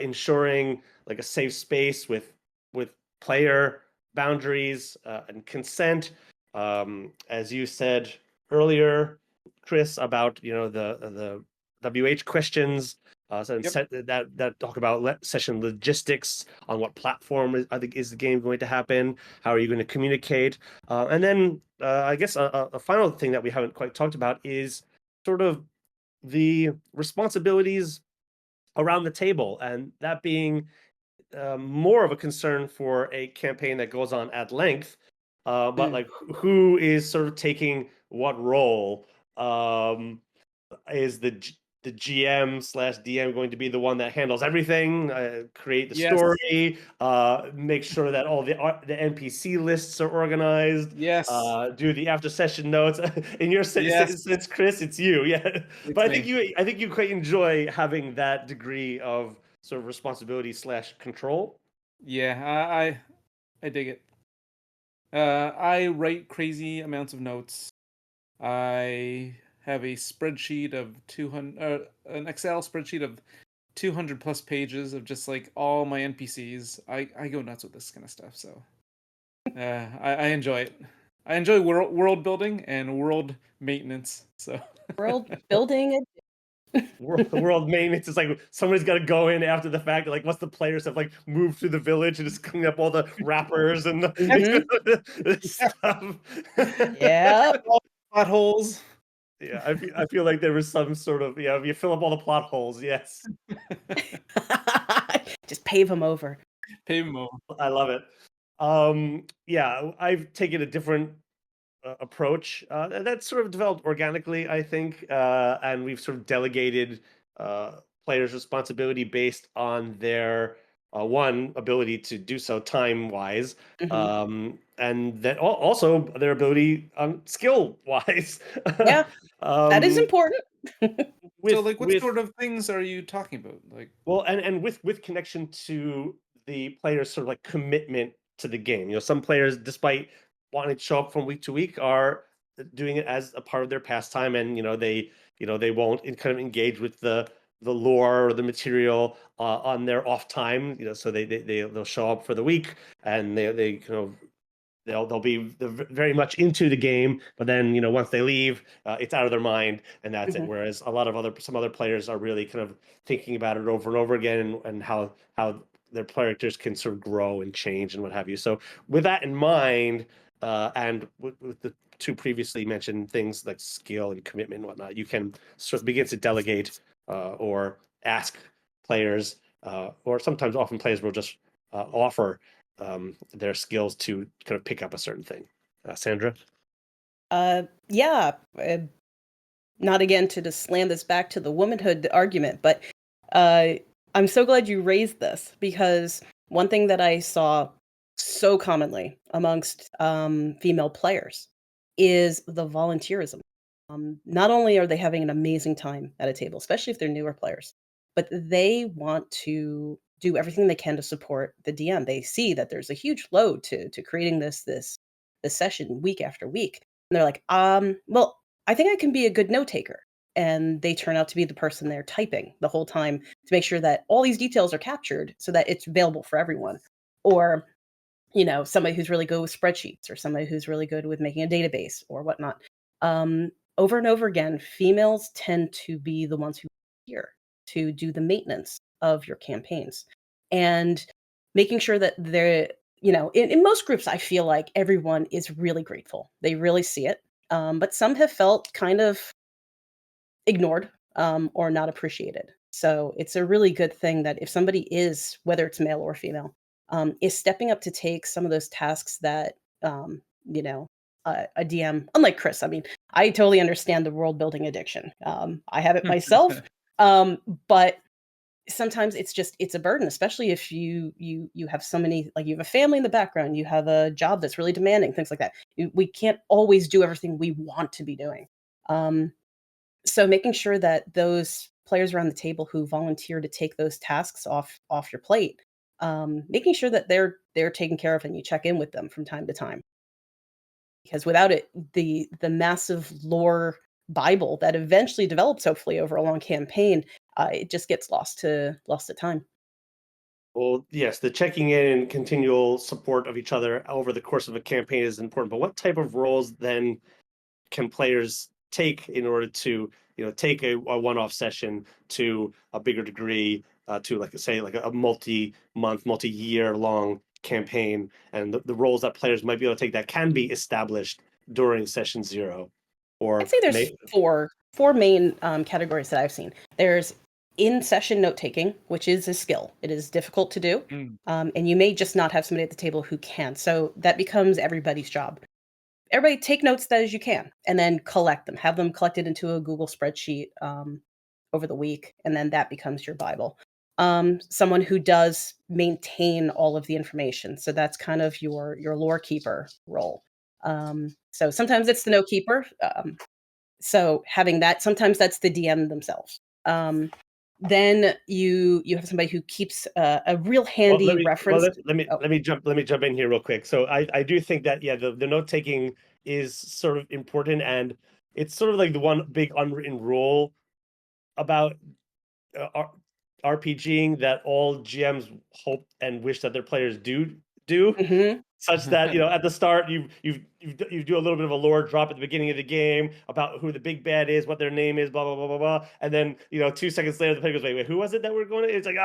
ensuring like a safe space with player boundaries and consent. As you said earlier, Chris, about the WH questions. So Yep. that talk about session logistics on what platform I think is the game going to happen. How are you going to communicate? And then I guess a final thing that we haven't quite talked about is sort of the responsibilities around the table, and that being more of a concern for a campaign that goes on at length. But Mm. like, who is sort of taking what role? Is the GM slash DM going to be the one that handles everything, create the Yes. story, make sure that all the NPC lists are organized, Yes. do the after session notes? In your Yes. sense, Chris, it's you, yeah. It's But me. I think you quite enjoy having that degree of sort of responsibility slash control. Yeah, I dig it. I write crazy amounts of notes. I have a spreadsheet of 200, an Excel spreadsheet of 200 plus pages of just like all my NPCs. I go nuts with this kind of stuff. So I enjoy it. I enjoy world building and world maintenance. So World building. World maintenance is like somebody's got to go in after the fact. Like, once the players have like moved through the village and just clean up all the wrappers and Mhm. the stuff. Yeah. potholes. Yeah, I feel like there was some sort of, you fill up all the plot holes. Yes. Just pave them over. Pave 'em over. I love it. Yeah, I've taken a different approach that sort of developed organically, I think, and we've sort of delegated players' responsibility based on their one ability to do so time wise, and then also their ability skill wise. Yeah, that is important. So, with like, what with sort of things are you talking about? Like, Well, and with connection to the player's sort of like commitment to the game. Some players, despite wanting to show up from week to week, are doing it as a part of their pastime, and they won't kind of engage with the lore or the material on their off time. So they'll show up for the week, and they they'll be very much into the game, but then once they leave, it's out of their mind, and that's it. Mhm. Whereas some other players are really kind of thinking about it over and over again, and how their characters can sort of grow and change and what have you. So with that in mind, and with the two previously mentioned things like skill and commitment and whatnot, you can sort of begin to delegate or ask players, or sometimes often players will just offer their skills to kind of pick up a certain thing. Sandra? Yeah, not again to just slam this back to the womanhood argument, but uh, I'm so glad you raised this, because one thing that I saw so commonly amongst female players is the volunteerism. Not only are they having an amazing time at a table, especially if they're newer players, but they want to do everything they can to support the DM. They see that there's a huge load to creating this session week after week, and they're like, well, I think I can be a good note taker. And they turn out to be the person they're typing the whole time to make sure that all these details are captured so that it's available for everyone. Or, somebody who's really good with spreadsheets, or somebody who's really good with making a database or whatnot. Over and over again, females tend to be the ones who are here to do the maintenance of your campaigns, and making sure that they're, in most groups, I feel like everyone is really grateful. They really see it. But some have felt kind of ignored, or not appreciated. So it's a really good thing that if somebody is, whether it's male or female, is stepping up to take some of those tasks that, a DM, unlike Chris, I mean, I totally understand the world building addiction. I have it myself, but sometimes it's a burden, especially if you have so many, like, you have a family in the background, you have a job that's really demanding, things like that. We can't always do everything we want to be doing. Um, so making sure that those players around the table who volunteer to take those tasks off your plate, making sure that they're taken care of, and you check in with them from time to time. Because without it, the massive lore Bible that eventually develops, hopefully over a long campaign, it just gets lost to time. Well, yes, the checking in and continual support of each other over the course of a campaign is important. But what type of roles then can players take in order to take a one-off session to a bigger degree, to, like, say, like a multi-month, multi-year long campaign, and the roles that players might be able to take that can be established during session zero, I'd or say there's may four main categories that I've seen. There's in session note taking, which is a skill. It is difficult to do, mm, and you may just not have somebody at the table who can. So that becomes everybody's job. Everybody take notes that as you can, and then collect them. Have them collected into a Google spreadsheet over the week, and then that becomes your Bible. Someone who does maintain all of the information, so that's kind of your lore keeper role. So sometimes it's the note keeper. So having that, sometimes that's the DM themselves. Then you have somebody who keeps a real Well, handy reference. Oh, let me jump in here real quick. So I do think that, yeah, the note taking is sort of important, and it's sort of like the one big unwritten rule about RPGing that all GMs hope and wish that their players do. mhm. such that at the start you do a little bit of a lore drop at the beginning of the game about who the big bad is, what their name is, blah blah blah blah blah, and then 2 seconds later the player goes, wait, who was it that we're going to? It's like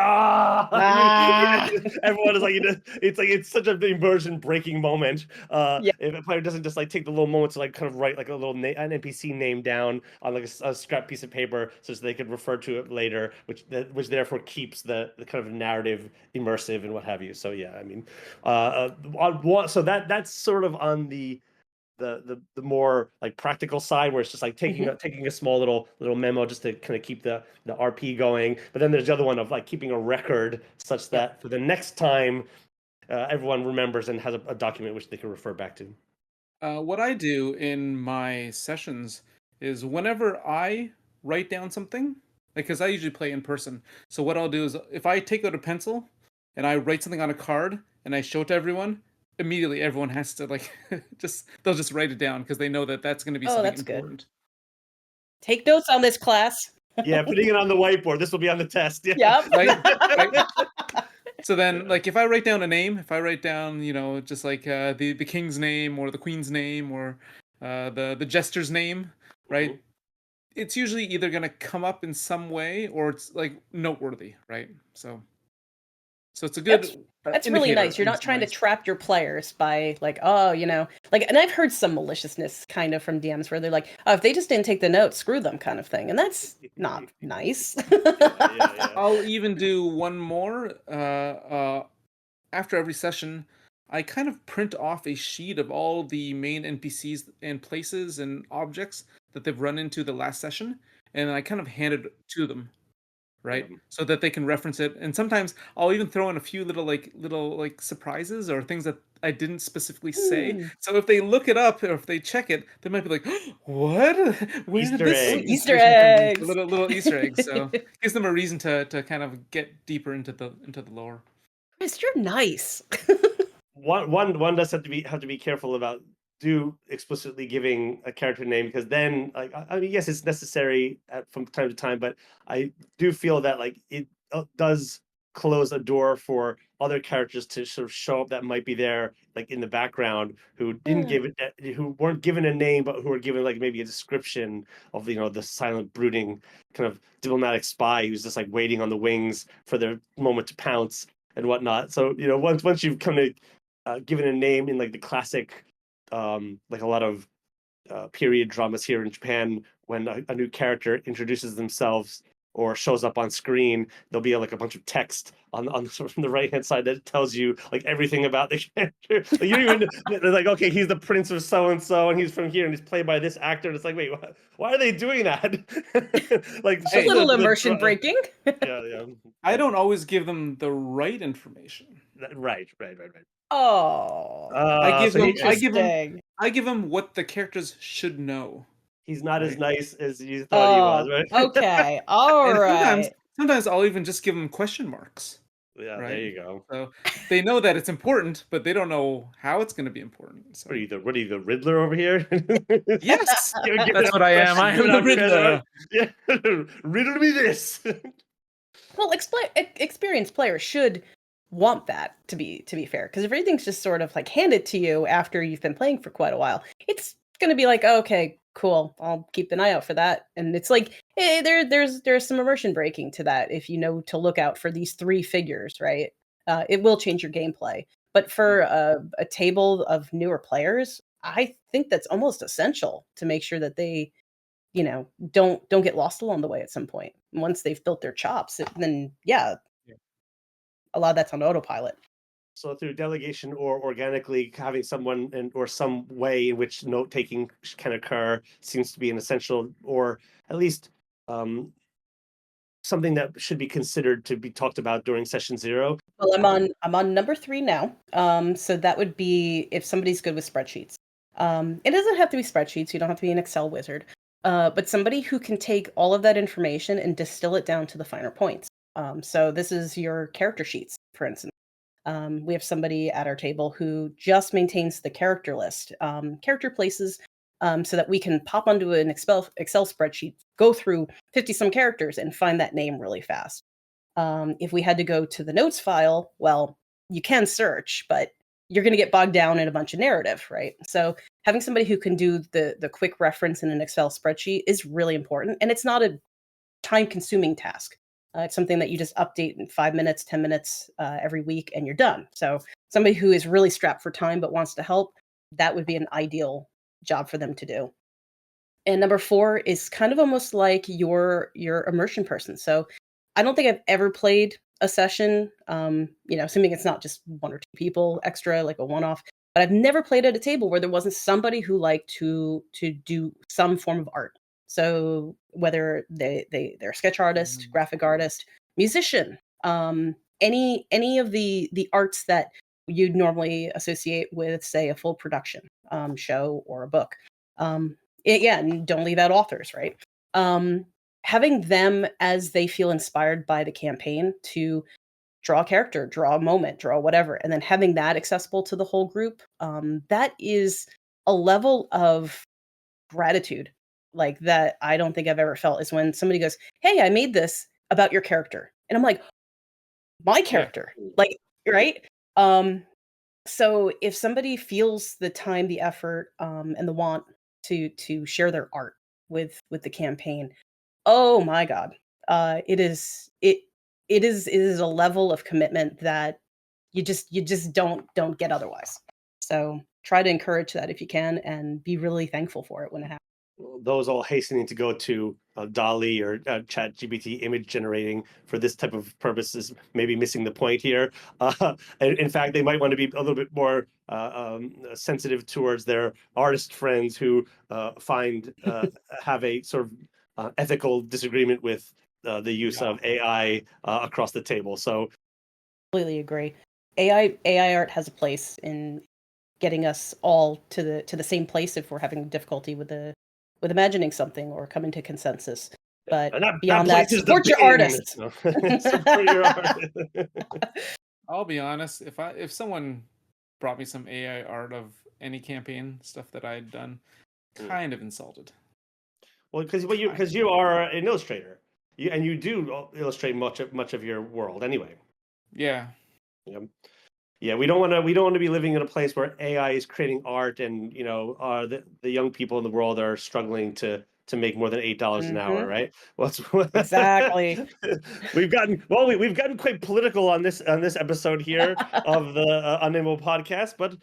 everyone is like, it's like it's such an immersion breaking moment. Yeah. If a player doesn't just like take the little moment to like kind of write like a little an NPC name down on like a scrap piece of paper so they could refer to it later, which therefore keeps the kind of narrative immersive and what have you. So yeah, I mean, so that's sort of on the more like practical side, where it's just like taking a small little memo just to kind of keep the RP going. But then there's the other one of like keeping a record such that for the next time everyone remembers and has a document which they can refer back to. What I do in my sessions is whenever I write down something, because I usually play in person. So what I'll do is if I take out a pencil and I write something on a card and I show it to everyone, immediately everyone has to like they'll just write it down because they know that that's going to be Oh, something that's good. important. Take notes on this, class. Yeah, putting it on the whiteboard. This will be on the test. Yeah. Yep. Right. So then, like, if I write down a name, if I write down, just like the king's name or the queen's name or the jester's name, right? It's usually either going to come up in some way or it's like noteworthy, right? So it's a good. That's really indicator nice. You're in not some trying to ways. trap your players by like, like, and I've heard some maliciousness kind of from DMs where they're like, oh, if they just didn't take the notes, screw them kind of thing. And that's not nice. Yeah. I'll even do one more. After every session, I kind of print off a sheet of all the main NPCs and places and objects that they've run into the last session, and I kind of hand it to them, right? So that they can reference it. And sometimes I'll even throw in a few little surprises or things that I didn't specifically say. So if they look it up or if they check it, they might be like, "What? Where did this Easter information come from?" eggs. Little Easter eggs. So it gives them a reason to kind of get deeper into the lore. Chris, you're nice. One does have to be careful about explicitly giving a character name, because then like I mean, yes, it's necessary from time to time, but I do feel that like it does close a door for other characters to sort of show up that might be there like in the background who didn't give it, who weren't given a name but who were given like maybe a description of the silent brooding kind of diplomatic spy who's just like waiting on the wings for their moment to pounce and whatnot. So once you've kind of given a name in like the classic like a lot of period dramas here in Japan, when a new character introduces themselves or shows up on screen, there'll be like a bunch of text on from the right hand side that tells you like everything about the character. Like you don't even they're like, okay, he's the prince of so and so, and he's from here, and he's played by this actor. And it's like, wait, why are they doing that? Like A little immersion breaking. Yeah. I don't always give them the right information. Right. Oh, I give them what the characters should know. He's not as Right. nice as you thought he was, right? Okay, all And right. sometimes I'll even just give them question marks. Yeah, Right? there you go. So they know that it's important, but they don't know how it's going to be important. So. What are you, the Riddler over here? Yes, Give that's what I am. I am the Riddler. Yeah, riddle me this. Well, experienced players should want that to be fair, because if everything's just sort of like handed to you after you've been playing for quite a while, it's going to be like, oh, okay, cool, I'll keep an eye out for that. And it's like there's some immersion breaking to that if you know to look out for these three figures, right? It will change your gameplay. But for a table of newer players, I think that's almost essential to make sure that they don't get lost along the way at some point. Once they've built their chops, then a lot of that's on autopilot. So through delegation or organically having someone or some way in which note taking can occur seems to be an essential, or at least something that should be considered to be talked about during session 0. Well, I'm on number 3 now. So that would be if somebody's good with spreadsheets. It doesn't have to be spreadsheets. You don't have to be an Excel wizard. But somebody who can take all of that information and distill it down to the finer points. So this is your character sheets, for instance. We have somebody at our table who just maintains the character list, character places, so that we can pop onto an Excel spreadsheet, go through 50 some characters and find that name really fast. If we had to go to the notes file, well, you can search, but you're going to get bogged down in a bunch of narrative, right? So having somebody who can do the quick reference in an Excel spreadsheet is really important, and it's not a time consuming task. It's something that you just update in 5 minutes, 10 minutes every week, and you're done. So somebody who is really strapped for time but wants to help, that would be an ideal job for them to do. And number 4 is kind of almost like your immersion person. So I don't think I've ever played a session, assuming it's not just 1 or 2 people extra, like a one-off, but I've never played at a table where there wasn't somebody who liked to do some form of art. So whether they're a sketch artist, graphic artist, musician, any of the arts that you'd normally associate with, say, a full production show or a book. Yeah, and don't leave out authors, right? Having them as they feel inspired by the campaign to draw a character, draw a moment, draw whatever, and then having that accessible to the whole group, that is a level of gratitude like that I don't think I've ever felt is when somebody goes, "Hey, I made this about your character." And I'm like, "My Yeah. character?" Like, right? So if somebody feels the time, the effort, and the want to share their art with the campaign, oh my god, it is a level of commitment that you just don't get otherwise. So try to encourage that if you can, and be really thankful for it when it happens. Those all hastening to go to DALL-E or Chat GPT image generating for this type of purposes, maybe missing the point here. In fact, they might want to be a little bit more sensitive towards their artist friends who have a sort of ethical disagreement with the use of AI across the table. So Completely agree. AI art has a place in getting us all to the same place if we're having difficulty with imagining something or coming to consensus. But and that beyond that, place is the support your bin. artists. No. Support your artist. I'll be honest, if someone brought me some AI art of any campaign stuff that I had done, kind of insulted. Well, because you are an illustrator, you do illustrate much of your world anyway. Yeah. Yeah, yeah. We don't want to be living in a place where AI is creating art, and the young people in the world are struggling to make more than $8 an hour, Mhm. right? Well, Exactly. we've gotten quite political on this episode here of the Unnameable podcast, but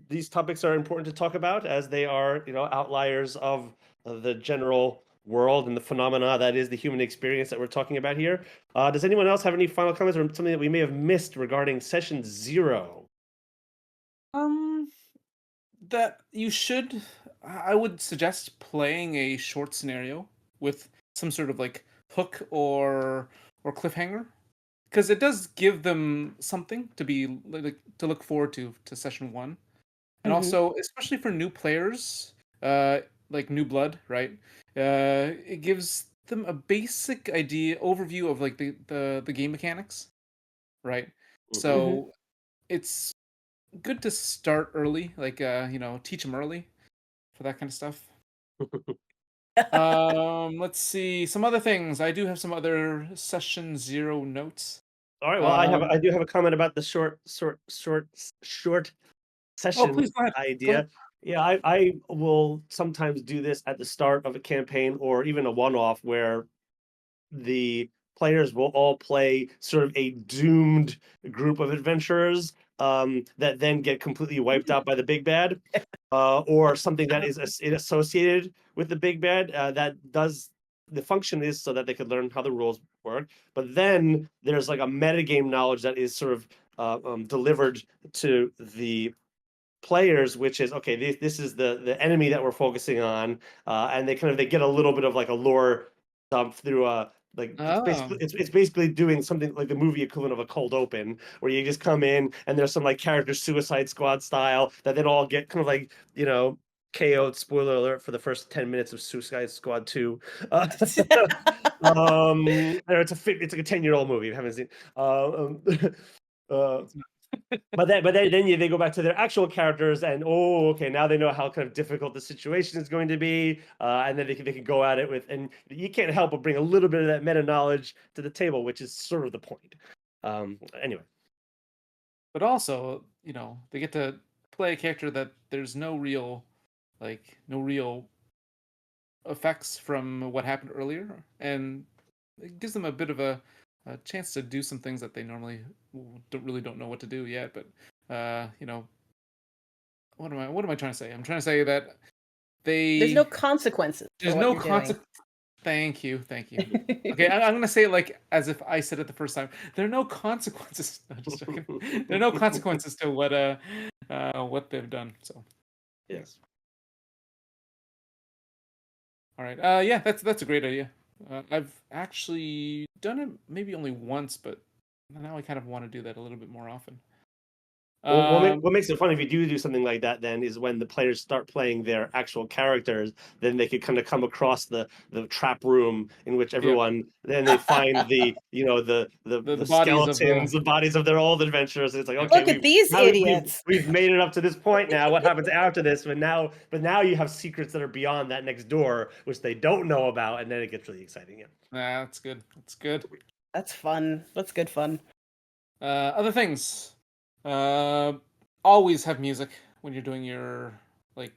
these topics are important to talk about as they are outliers of the general world and the phenomena that is the human experience that we're talking about here. Does anyone else have any final comments or something that we may have missed regarding session 0? That you should, I would suggest playing a short scenario with some sort of like hook or cliffhanger, because it does give them something to be like to look forward to session 1. And Mhm. also, especially for new players, like new blood, right? It gives them a basic overview of like the game mechanics, right? Mhm. So it's good to start early, like teach them early for that kind of stuff. Let's see some other things. I do have some other session 0 notes. All right. Well, Um, I do have a comment about the short oh, session please go ahead. Go ahead. idea. Yeah, I will sometimes do this at the start of a campaign or even a one-off where the players will all play sort of a doomed group of adventurers that then get completely wiped out by the big bad, or something that is associated with the big bad. That does the function is so that they could learn how the rules work, but then there's like a metagame knowledge that is sort of delivered to the players, which is okay. This is the enemy that we're focusing on, and they get a little bit of like a lore dump through a like Oh. it's basically doing something like the movie equivalent of a cold open, where you just come in and there's some like character Suicide Squad style that then all get kind of like KO'd. Spoiler alert for the first 10 minutes of Suicide Squad 2. It's like a 10-year-old movie. If you haven't seen. Uh, but then they go back to their actual characters, and okay, now they know how kind of difficult the situation is going to be, and then they can go at it with, and you can't help but bring a little bit of that meta knowledge to the table, which is sort of the point. Anyway, but also, they get to play a character that there's no real effects from what happened earlier, and it gives them a bit of a chance to do some things that they normally don't know what to do yet. But what am I trying to say? I'm trying to say that There's no consequences for there's what no you're doing. consequence. Thank you. Okay, I'm gonna say it like as if I said it the first time. There are no consequences. No, just joking. There are no consequences to what they've done. So Yes. all right. Yeah, that's a great idea. I've actually done it maybe only once, but now I kind of want to do that a little bit more often. Well, Um, what makes it fun if you do something like that then is when the players start playing their actual characters, then they could kind of come across the trap room in which yeah, everyone then they find the the the bodies of skeletons, the bodies of their old adventurers. It's like, yeah. okay, Look at these idiots. we've made it up to this point now. What happens after this? But now you have secrets that are beyond that next door, which they don't know about, and then it gets really exciting. Yeah. That's good. That's good. That's fun. That's good fun. Other things. Uh, Always have music when you're doing your like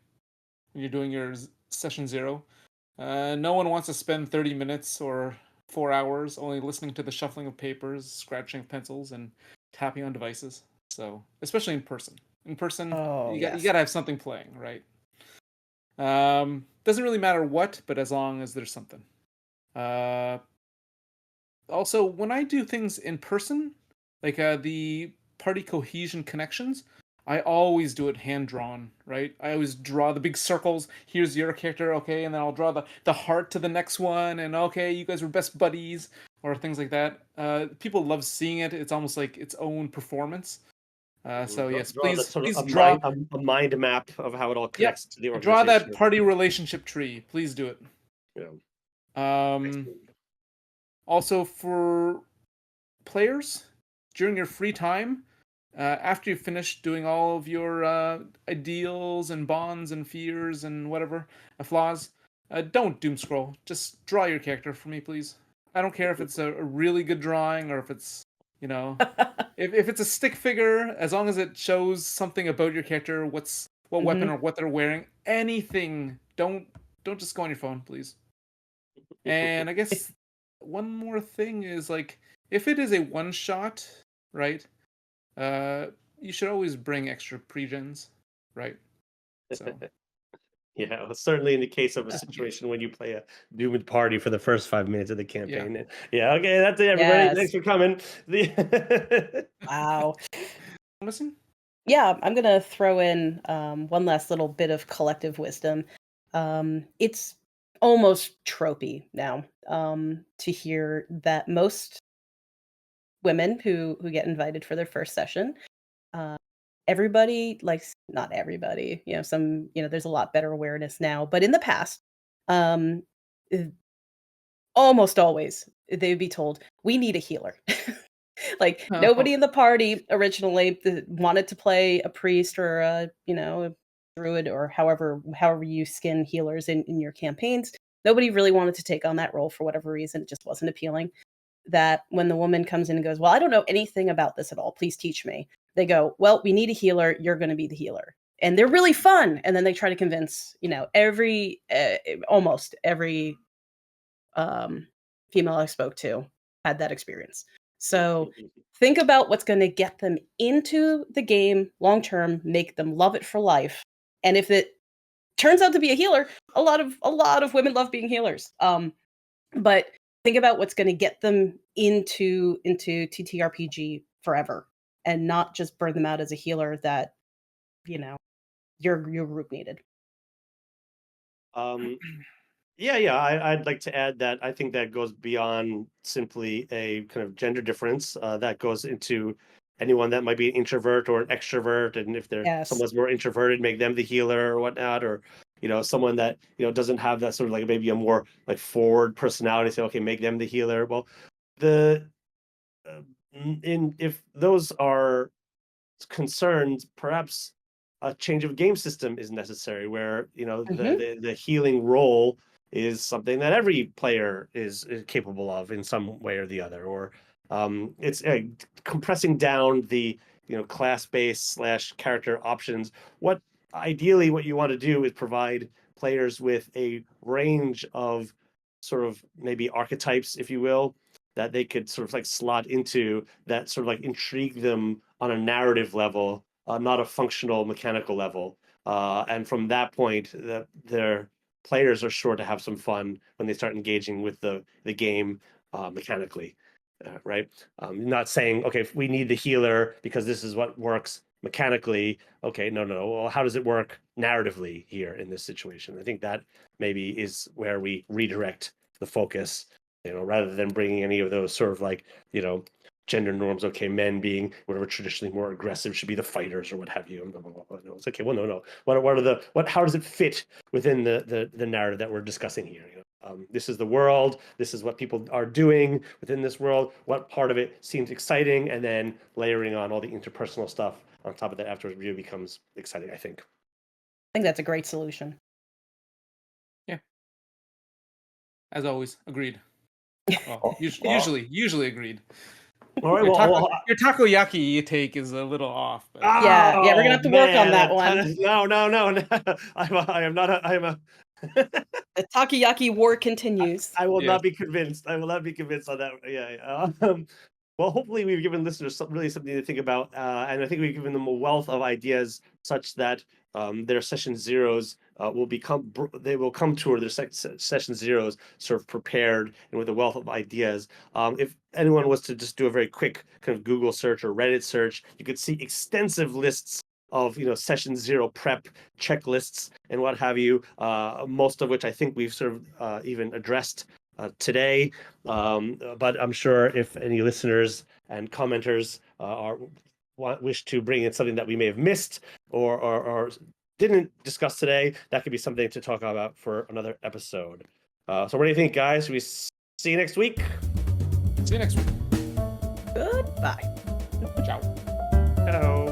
when you're doing your session zero. No one wants to spend 30 minutes or 4 hours only listening to the shuffling of papers, scratching of pencils, and tapping on devices. So, especially in person. In person, Oh, you yes. gotta have something playing, right? Doesn't really matter what, but as long as there's something. Uh, Also, when I do things in person, like the party cohesion connections, I always do it hand drawn, right? I always draw the big circles. Here's your character, okay, and then I'll draw the heart to the next one, and okay, you guys were best buddies, or things like that. People love seeing it. It's almost like its own performance. So yes, Draw the sort of please draw. a mind map of how it all Yep, connects to the draw that organization. party relationship tree. Please do it. Yeah. Um, Excellent. Also for players during your free time, after you finish doing all of your ideals and bonds and fears and whatever flaws, don't doom scroll. Just draw your character for me, please. I don't care if it's a really good drawing or if it's you know if it's a stick figure, as long as it shows something about your character, what weapon Hmm. or what they're wearing, anything. Don't just go on your phone, please. And I guess one more thing is like if it is a one shot, right? Uh, you should always bring extra pregens, right? So Yeah, well, certainly in the case of a just in case. situation when you play a doomed party for the first 5 minutes of the Yeah. campaign. Yeah, okay, that's it, everybody. Yes. Thanks for coming. Wow. Missing? Yeah, I'm gonna throw in one last little bit of collective wisdom. It's almost tropey now to hear that most women who get invited for their first session, uh, everybody likes not everybody, some, there's a lot better awareness now, but in the past, um, uh, almost always they would be told, "We need a healer." Like Oh, nobody in the party originally wanted to play a priest or a druid or however you skin healers in your campaigns. Nobody really wanted to take on that role for whatever reason. It just wasn't appealing. That when the woman comes in and goes, "Well, I don't know anything about this at all. Please teach me." They go, "Well, we need a healer. You're going to be the healer." And they're really fun. And then they try to convince, almost every um, female I spoke to had that experience. So think about what's going to get them into the game long term, make them love it for life. And if it turns out to be a healer, a lot of women love being healers. But think about what's going to get them into TTRPG forever, and not just burn them out as a healer that you know your group needed. um, yeah. I'd like to add that I think that goes beyond simply a kind of gender difference. That goes into anyone that might be an introvert or an extrovert, and if they're Yes. someone's more introverted, make them the healer or whatnot, or someone that doesn't have that sort of like maybe a more like forward personality. Say, okay, make them the healer. Well, the uh, in if those are concerned, perhaps a change of game system is necessary, where Hmm. the healing role is something that every player is capable of in some way or the other, or it's compressing down class-based / character options. Ideally what you want to do is provide players with a range of sort of maybe archetypes, if you will, that they could sort of like slot into, that sort of like intrigue them on a narrative level, not a functional mechanical level. And from that point, their players are sure to have some fun when they start engaging with the game mechanically, right? Not saying, okay, if we need the healer because this is what works mechanically. Okay, no. Well, how does it work narratively here in this situation? I think that maybe is where we redirect the focus, rather than bringing any of those sort of like, gender norms. Okay, men being whatever traditionally more aggressive should be the fighters or what have you. No, it's okay. Well, no. How does it fit within the narrative that we're discussing here? This is the world. This is what people are doing within this world. What part of it seems exciting, and then layering on all the interpersonal stuff on top of that afterwards really becomes exciting, I think. I think that's a great solution. Yeah. As always, agreed. Well, usually agreed. All right. Your takoyaki take is a little off. But... Yeah, we're gonna have to work on that one. No. I am not. I am a. The takoyaki war continues. I will not be convinced. I will not be convinced on that. Yeah. Well, hopefully we've given listeners something to think about, and I think we've given them a wealth of ideas such that their session zeros they will come to their session zeros sort of prepared and with a wealth of ideas. If anyone was to just do a very quick kind of Google search or Reddit search, you could see extensive lists of session zero prep checklists and what have you, most of which I think we've sort of even addressed today, but I'm sure if any listeners and commenters wish to bring in something that we may have missed or didn't discuss today, that could be something to talk about for another episode. So what do you think, guys? Should we see you next week? See you next week. Goodbye. Ciao. Ciao.